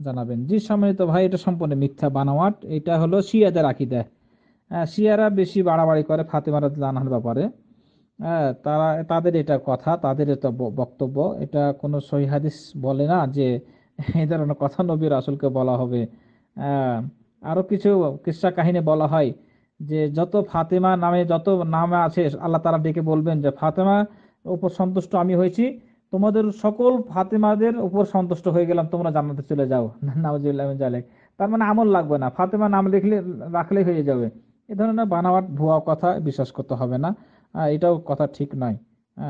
জানাবেন। জি সম্মানিত ভাই, এটা সম্পূর্ণ মিথ্যা বানোয়াট। এটা হলো শিয়াদের আকীদা। শিয়ারা বেশি বাড়াবাড়ি করে ফাতেমা রাদিয়াল্লাহু আনহার ব্যাপারে। তারা তাদের এটা কথা, তাদের এটা বক্তব্য, এটা কোনো সহিহ হাদিস বলে না যে এই ধরনের কথা নবী রাসূলকে বলা হবে। আহ, আরো কিছু কিসসা কাহিনী বলা হয় যে যত ফাতেমা নামে যত নাম আছে আল্লাহ তাআলা ডেকে বলবেন যে ফাতেমা উপর সন্তুষ্ট আমি হয়েছি, তোমাদের সকল ফাতেমাদের উপর সন্তুষ্ট হয়ে গেলাম, তোমরা জান্নাতে চলে যাও। নাউজুবিল্লাহি মিন যালিক। তার মানে আমল লাগবে না, ফাতেমা নাম লিখলে রাখলেই হয়ে যাবে। এ ধরনের বানাওয়াট ভুয়া কথা বিশ্বাস করতে হবে না, এটাও কথা ঠিক নয়।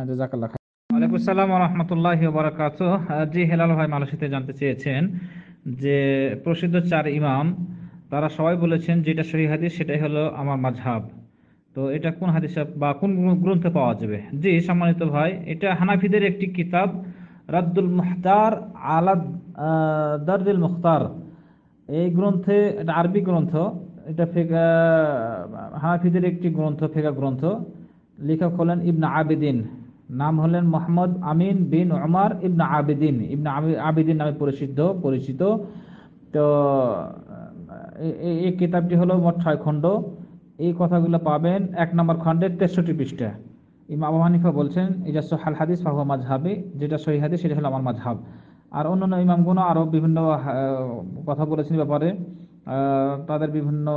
জাযাকাল্লাহ খাইর। ওয়ালাইকুম আসসালাম ওয়া রাহমাতুল্লাহি ওয়া বারাকাতুহু। জি হেলাল ভাই মালয়েশিয়াতে জানতে চেয়েছেন যে প্রসিদ্ধ চার ইমাম তারা সবাই বলেছেন যেটা সহিহ হাদিস সেটাই হলো আমার মাযহাব। তো এটা কোন হাদিসে বা কোন গ্রন্থে পাওয়া যাবে? জি সম্মানিত ভাই, এটা হানাফিদের একটি কিতাব, রাদ্দুল মুহতার আলা দারদিল মুখতার। এই গ্রন্থে, এটা আরবি গ্রন্থ, এটা হানাফিদের একটি গ্রন্থ, ফিকহ গ্রন্থ। লেখক হলেন ইবনে আবিদিন, নাম হলেন মোহাম্মদ আমিন বিন উমর ইবনে আবিদিন, আবিদিন নামে পরিচিত। তো এই কিতাবটি হলো মোট 6 খণ্ড। এই কথাগুলো পাবেন 1 নম্বর খণ্ডের 63 পৃষ্ঠা। ইমাম আবু হানিফা বলছেন ইজা সহাল হাদিস ফাহুয়া মাযহাবি, যেটা সহিহ হাদিস সেটা হলো আমার মাযহাব। আর অন্যান্য ইমামগণ আরো বিভিন্ন কথা বলেছেন ব্যাপারে, তাদের বিভিন্ন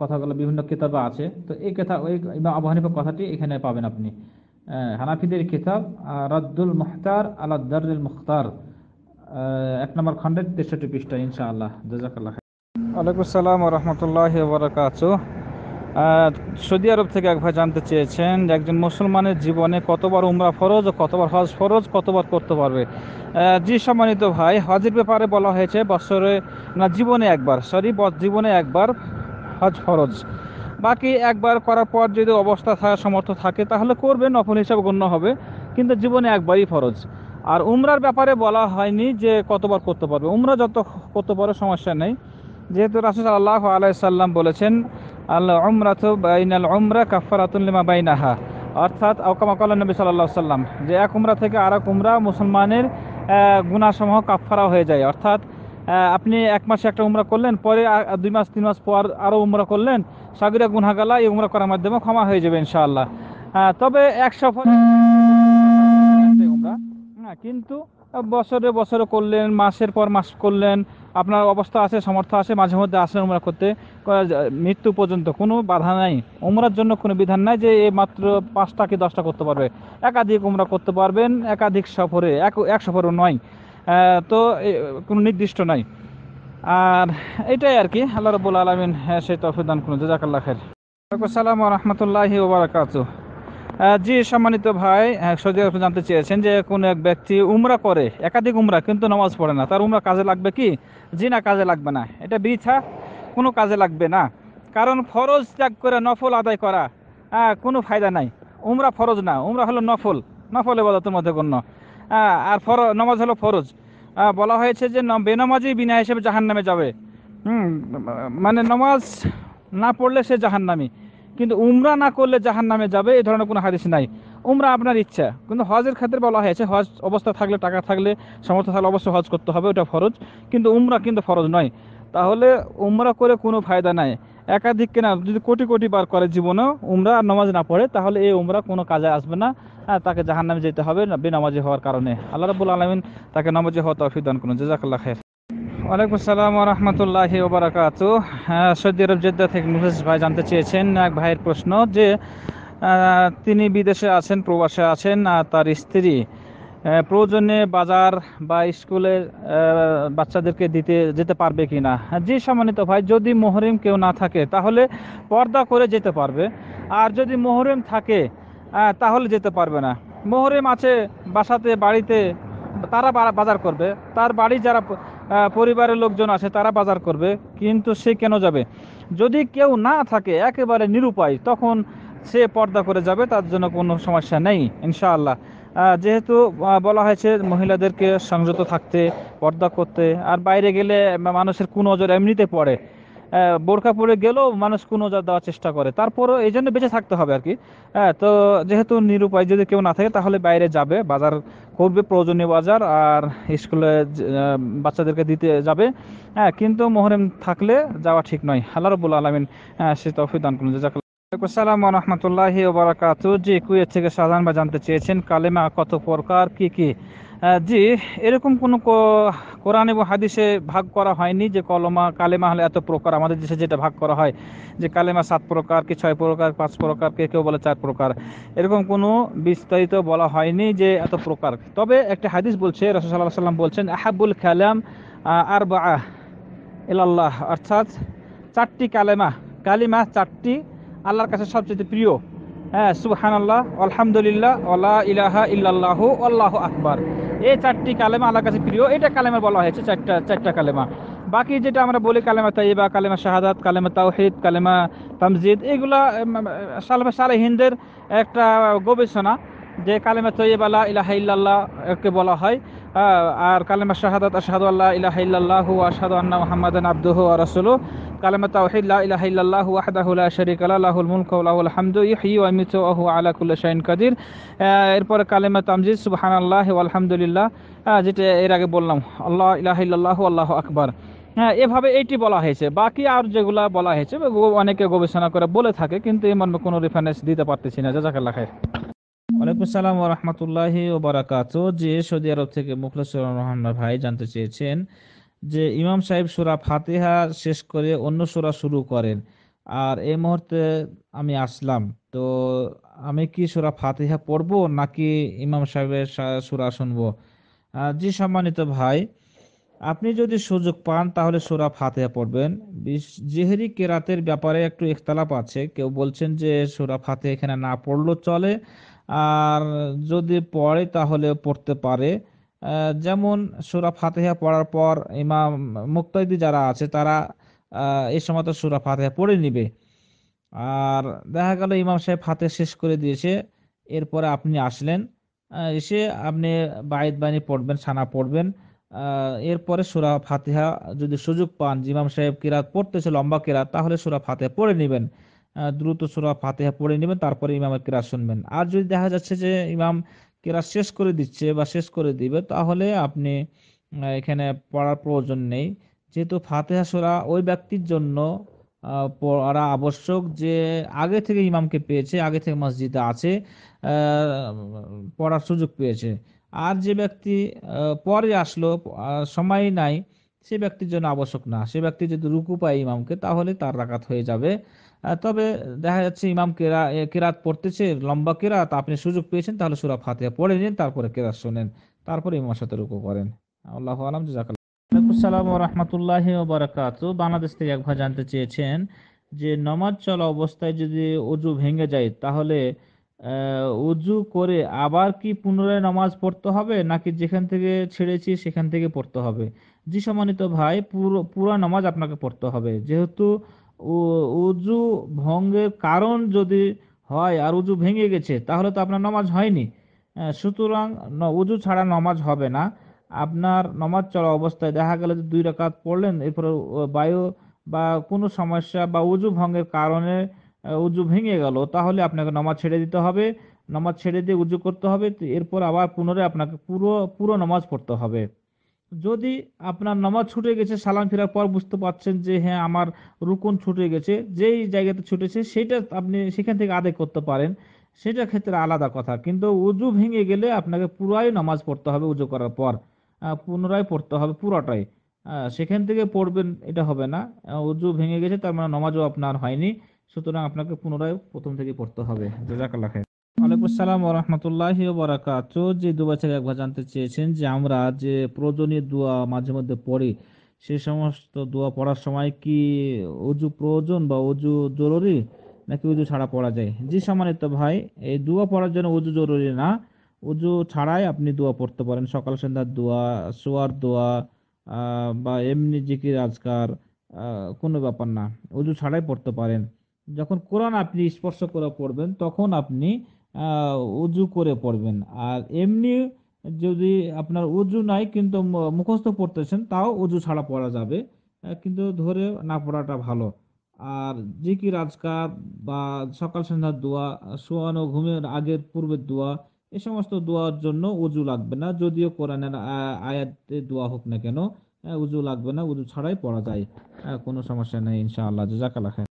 কথাগুলো বিভিন্ন কিতাবে আছে। তো এই কথা, ওই ইমাম আবু হানিফার কথাটি এখানে পাবেন আপনি। হানাফিদের কিতাব রাদ্দুল মুহতার আলা দাররিল মুখতার, 1 নম্বর খণ্ডের 63 পৃষ্ঠা, ইনশাআল্লাহ। জাযাকাল্লাহ। ওয়ালাইকুম আসসালাম ওয়া রাহমাতুল্লাহি ওয়া বারাকাতুহু। সৌদি আরব থেকে এক ভাই জানতে চেয়েছেন যে একজন মুসলমানের জীবনে কতবার উমরা ফরজ ও কতবার হজ ফরজ, কতবার করতে পারবে? জি সম্মানিত ভাই, হজের ব্যাপারে বলা হয়েছে বছরে না জীবনে একবার, জীবনে একবার হজ ফরজ। বাকি একবার করার পর যদি অবস্থা সমর্থ থাকে তাহলে করবে, নফল হিসাবে গণ্য হবে, কিন্তু জীবনে একবারই ফরজ। আর উমরার ব্যাপারে বলা হয়নি যে কতবার করতে পারবে, উমরা যত করতে পারো সমস্যা নেই, যেহেতু রাসূল সাল্লাল্লাহু আলাইহি সাল্লাম বলেছেন আল উমরাতু বাইনাল উমরা কাফারাতুন লিমা বাইনাহা, অর্থাৎ কামা ক্বালা নবী সাল্লাল্লাহু আলাইহি সাল্লাম, যে এক উমরা থেকে আরেক উমরা মুসলমানের গুনাহসমূহ কাফফারা হয়ে যায়। অর্থাৎ আপনি এক মাসে একটা উমরা করলেন, পরে 2 মাস 3 মাস পর আরও উমরা করলেন, সাগিরা গুনাহগালা এই উমরা করার মাধ্যমে ক্ষমা হয়ে যাবে ইনশাআল্লাহ। তবে এক সফরে উমরা, কিন্তু বছরে বছরে করলেন, মাসের পর মাস করলেন, আপনার অবস্থা আছে, সামর্থ্য আছে, মাঝে মধ্যে আসেন উমরা করতে, মৃত্যু পর্যন্ত কোনো বাধা নাই। উমরার জন্য কোনো বিধান নাই যে এই মাত্র 5টা কি 10টা করতে পারবে, একাধিক উমরা করতে পারবেন, একাধিক সফরে, এক সফরও নয়। তো কোনো নির্দিষ্ট নাই। আর এটাই আর কি, আল্লাহ রাব্বুল আলামিন সেই তৌফিক দান করুন। জাযাকাল্লাহ খাইর। ওয়ালাইকুম আসসালাম ওয়া রাহমাতুল্লাহি ওয়া বারাকাতুহু। জি সম্মানিত ভাই, সৌদি আরব জানতে চেয়েছেন যে কোন এক ব্যক্তি উমরা করে, একাধিক উমরা, কিন্তু নামাজ পড়ে না, তার উমরা কাজে লাগবে কি? জি না, কাজে লাগবে না, এটা বৃথা, কোনো কাজে লাগবে না। কারণ ফরজ ত্যাগ করে নফল আদায় করা কোনো ফায়দা নাই। উমরা ফরজ না, উমরা হলো নফল, নফল ইবাদতের মধ্যে গণ্য। আর নামাজ হলো ফরজ। বলা হয়েছে যে বেনামাজি বিনা হিসেবে জাহান্নামে যাবে। মানে নামাজ না পড়লে সে জাহান্নামী, কিন্তু উমরা না করলে জাহান্নামে যাবে এই ধরনের কোনো হাদিস নাই। উমরা আপনার ইচ্ছা, কিন্তু হজের ক্ষেত্রে বলা হয়েছে হজ অবস্থা থাকলে, টাকা থাকলে, সামর্থ্য থাকলে অবশ্যই হজ করতে হবে, ওটা ফরজ, কিন্তু উমরা কিন্তু ফরজ নয়। তাহলে উমরা করে কোনো ফায়দা নাই। একাধিক কেনা যদি কোটি কোটি বার করে জীবনেও উমরা আর নামাজ না পড়ে, তাহলে এই উমরা কোনো কাজে আসবে না, তাকে জাহান্নামে যেতে হবে বেনামাজি হওয়ার কারণে। আল্লাহ রাব্বুল আলামিন তাকে নামাজি হওয়ার তৌফিক দান করুন। জাযাকাল্লাহ খাইর। ওয়ালাইকুম আসসালাম ওয়া রাহমাতুল্লাহি ওয়া বারাকাতুহু। সৌদি আরব জেদ্দা থেকে মুফাসসির ভাই জানতে চেয়েছেন, এক ভাইয়ের প্রশ্ন যে তিনি বিদেশে আছেন, প্রবাসে আছেন, আর তার স্ত্রী প্রয়োজনে বাজার বা স্কুলে বাচ্চাদেরকে দিতে যেতে পারবে কিনা? জি সম্মানিত ভাই, যদি মুহরিম কেউ না থাকে তাহলে পর্দা করে যেতে পারবে, আর যদি মুহরিম থাকে তাহলে যেতে পারবে না। মুহরিম আছে বাসাতে, বাড়িতে, তারা বাজার করবে, তার বাড়ি যারা পরিবারের লোকজন আছে তারা বাজার করবে, কিন্তু সে কেন যাবে? যদি কেউ না থাকে, একেবারে নিরুপায়, তখন সে পর্দা করে যাবে, তার জন্য কোনো সমস্যা নেই ইনশাআল্লাহ। যেহেতু বলা হয়েছে মহিলাদেরকে সংযত থাকতে, পর্দা করতে, আর বাইরে গেলে মানুষের কুনজর এমনিতে পড়ে, বোরকা পরে গেলেও মানুষ কুনজর দেওয়ার চেষ্টা করে, তারপরও এই জন্য বেঁচে থাকতে হবে আর কি। তো যেহেতু নিরুপায়, যদি কেউ না থাকে তাহলে বাইরে যাবে, বাজার করবে, প্রয়োজনীয় বাজার, আর স্কুলে বাচ্চাদেরকে দিতে যাবে। কিন্তু মুহরিম থাকলে যাওয়া ঠিক নয়। আল্লাহ রাব্বুল আলামিন সে তৌফিক দান করুন। জাযাকাল্লাহ। আসসালামু ওয়া রাহমাতুল্লাহি ওয়া বারাকাতুহু। জি কুয়েত থেকে শাহজাহান ভাই জানতে চেয়েছেন কালেমা কত প্রকার, কি কি? জি, এরকম কোনো কোরআন এবং হাদিসে ভাগ করা হয়নি যে কালেমা হলে এত প্রকার। আমাদের দেশে যেটা ভাগ করা হয় যে কালেমা 7 প্রকার, কি 6 প্রকার, 5 প্রকার, কেউ বলে 4 প্রকার, এরকম কোনো বিস্তারিত বলা হয়নি যে এত প্রকার। তবে একটা হাদিস বলছে, রাসূল সাল্লাল্লাহু আলাইহি ওয়াসাল্লাম বলছেন আহাব্বুল কালাম আরবাআহ ইলাল্লাহ, অর্থাৎ 4টি কালিমা 4টি আল্লাহর কাছে সবচেয়ে প্রিয়। সুবহানাল্লাহ, আলহামদুলিল্লাহ, ওয়ালা ইলাহা ইল্লাল্লাহু আল্লাহু আকবার, এই 4টি কালেমা আল্লাহর কাছে প্রিয়। এটা কালেমা বলা হয়েছে, চারটা কালেমা। বাকি যেটা আমরা বলি কালেমা তাইয়্যিবা, কালেমা শাহাদাত, কালেমা তাওহীদ, কালেমা তামজিদ, এগুলা সালফে সালেহিনদের একটা গবেষণা যে কালেমা তাইয়্যিবা লা ইলাহা ইল্লাল্লাহ কে বলা হয়, আর কালেমা শাহাদাত আশহাদু আল্লা ইলাহা ইল্লাল্লাহু ওয়া আশহাদু আন্না মুহাম্মাদান আবদুহু ওয়া রাসূলুহু, কালেমা তাওহীদ লা ইলাহা ইল্লাল্লাহু ওয়াহদাহু লা শারীকা লাহু লাহুল মুলকু ওয়া লাহুল হামদু ইহয়ি ওয়া ইউমীতু ওয়া হুয়া আলা কুল্লি শাইইন কাদির। এরপরে কালেমা তামজিদ সুবহানাল্লাহি ওয়া আলহামদুলিল্লাহ, যেটা এর আগে বললাম, আল্লাহ ইলাহা ইল্লাল্লাহু আল্লাহু আকবার। এভাবে এইটি বলা হয়েছে। বাকি আর যেগুলা বলা হয়েছে অনেকে গবেষণা করে বলে থাকে, কিন্তু এই মর্মে কোনো রেফারেন্স দিতে পারতেছি না। জাযাকাল্লাহ খাইর। ওয়ালাইকুম আসসালাম ওয়া রাহমাতুল্লাহি ওয়া বারাকাতুহু। যে সৌদি আরব থেকে মুখলেসুর রহমান ভাই জানতে চেয়েছেন যে ইমাম সাহেব সূরা ফাতিহা শেষ করে অন্য সূরা শুরু করেন, আর এই মুহূর্তে আমি আসলাম, তো আমি কি সূরা ফাতিহা পড়বো নাকি ইমাম সাহেবের সূরা শুনবো? জি সম্মানিত ভাই, আপনি যদি সুযোগ পান তাহলে সূরা ফাতিহা পড়বেন। জিহরি কেরাতের ব্যাপারে একটু ইখতিলাফ আছে, কেউ বলছেন যে সূরা ফাতিহা এখানে না পড়লেও চলে, আর যদি পড়ে তাহলে পড়তে পারে। যেমন সূরা ফাতিহা পড়ার পর ইমাম মুক্তাদি যারা আছে তারা এই সময় তো সূরা ফাতিহা পড়ে নিবে, আর দেখা গেল ইমাম সাহেব ফাতিহা শেষ করে দিয়েছে, এরপরে আপনি আসলেন, এসে আপনি বাইত বাণী পড়বেন, সানা পড়বেন। এরপরে সূরা ফাতিহা যদি সুযোগ পান যে ইমাম সাহেব কিরাত পড়তেছে লম্বা কিরাত, তাহলে সূরা ফাতিহা পড়ে নেবেন, দ্রুত সূরা ফাতিহা পড়ে নেবেন, তারপরে ইমামের কিরাত শুনবেন। আর যদি দেখা যাচ্ছে যে ইমাম কিরাত শেষ করে দিচ্ছে বা শেষ করে দিবে, তাহলে আপনি এখানে পড়ার প্রয়োজন নেই, যেহেতু ফাতিহা সূরা ওই ব্যক্তির জন্য পড়া আবশ্যক যে আগে থেকে ইমামকে পেয়েছে, আগে থেকে মসজিদে আছে, পড়ার সুযোগ পেয়েছে। আর যে ব্যক্তি পরে আসলো, সময় নাই, সে ব্যক্তির জন্য আবশ্যক না। সে ব্যক্তি যদি রুকু পায় ইমামকে, তাহলে তার রাকাত হয়ে যাবে। তবে দেখা যাচ্ছে ইমাম কেরাত পড়তেছে লম্বা কেরাত, আপনি সুযোগ পেয়েছেন, তাহলে সূরা ফাতিহা পড়ে নিন, তারপরে কেরাত শোনেন, তারপরে ইমামের সাথে রুকু করেন। আল্লাহু আলাম। জাযাকাল্লাহ। ওয়ালাইকুম আসসালাম ওয়া রাহমাতুল্লাহি ওয়া বারাকাতুহু। বাংলাদেশ থেকে এক ভাই জানতে চেয়েছেন যে নমাজ চলা অবস্থায় যদি অজু ভেঙে যায়, তাহলে অজু করে আবার কি পুনরায় নামাজ পড়তে হবে, নাকি যেখান থেকে ছেড়েছি সেখান থেকে পড়তে হবে? জি সম্মানিত ভাই, পুরো নামাজ আপনাকে পড়তে হবে, যেহেতু অজু ভঙ্গের কারণ যদি হয় আর অজু ভেঙে গেছে, তাহলে তো আপনার নামাজ হয়নি। সুতরাং অজু ছাড়া নামাজ হবে না। আপনার নামাজ চলা অবস্থায় দেখা গেল যে 2 রাকাত পড়লেন, এরপরে বায়ু বা কোনো সমস্যা বা অজু ভঙ্গের কারণে উজু ভেঙে গেল, তাহলে আপনাকে নামাজ ছেড়ে দিতে হবে। নামাজ ছেড়ে দিয়ে উজু করতে হবে, তো এরপর আবার পুনরায় আপনাকে পুরো পুরো নামাজ পড়তে হবে। যদি আপনার নামাজ ছুটে গেছে, সালাম ফেরার পর বুঝতে পারছেন যে হ্যাঁ আমার রুকুন ছুটে গেছে, যেই জায়গাতে ছুটেছে সেটা আপনি সেখান থেকে আদায় করতে পারেন, সেটা ক্ষেত্রে আলাদা কথা। কিন্তু উজু ভেঙে গেলে আপনাকে পুরাই নামাজ পড়তে হবে, উজু করার পর পুনরায় পড়তে হবে পুরোটাই। সেখান থেকে পড়বেন এটা হবে না। উজু ভেঙে গেছে তার মানে নামাজও আপনার হয়নি, সুতরাং আপনাকে পুনরায় প্রথম থেকে পড়তে হবে। জাযাকাল্লাহ খাইর। ওয়ালাইকুম আসসালাম ওয়া রাহমাতুল্লাহি ওয়া বারাকাতুহু। যে দুবা থেকে একবার জানতে চেয়েছেন যে আমরা যে প্রয়োজনীয় দোয়া মাঝে মধ্যে পড়ি, সেই সমস্ত দোয়া পড়ার সময় কি অজু প্রয়োজন বা অজু জরুরি, নাকি অজু ছাড়া পড়া যায়? জি সম্মানিত ভাই, এই দোয়া পড়ার জন্য অজু জরুরি না, অজু ছাড়াই আপনি দোয়া পড়তে পারেন। সকাল সন্ধ্যার দোয়া, শোয়ার দোয়া, বা এমনি জিকির আজকার, কোনো ব্যাপার না, অজু ছাড়াই পড়তে পারেন। যখন কোরআন আপনি স্পর্শ করে পড়বেন, তখন আপনি উজু করে পড়বেন। আর এমনি যদি আপনার উজু নাই কিন্তু মুখস্থ পড়তেছেন, তাও উজু ছাড়া পড়া যাবে, কিন্তু ধরে না পড়াটা ভালো। আর জিকির আজকার বা সকাল সন্ধ্যার দোয়া, শোয়ানো ঘুমের আগের পূর্বের দোয়া, এই সমস্ত দোয়ার জন্য উজু লাগবে না, যদিও কোরআনের আয়াতে দোয়া হোক না কেন, উজু লাগবে না, উজু ছাড়াই পড়া যায়, কোনো সমস্যা নেই ইনশাআল্লাহ। জাযাকাল্লাহ খাইর।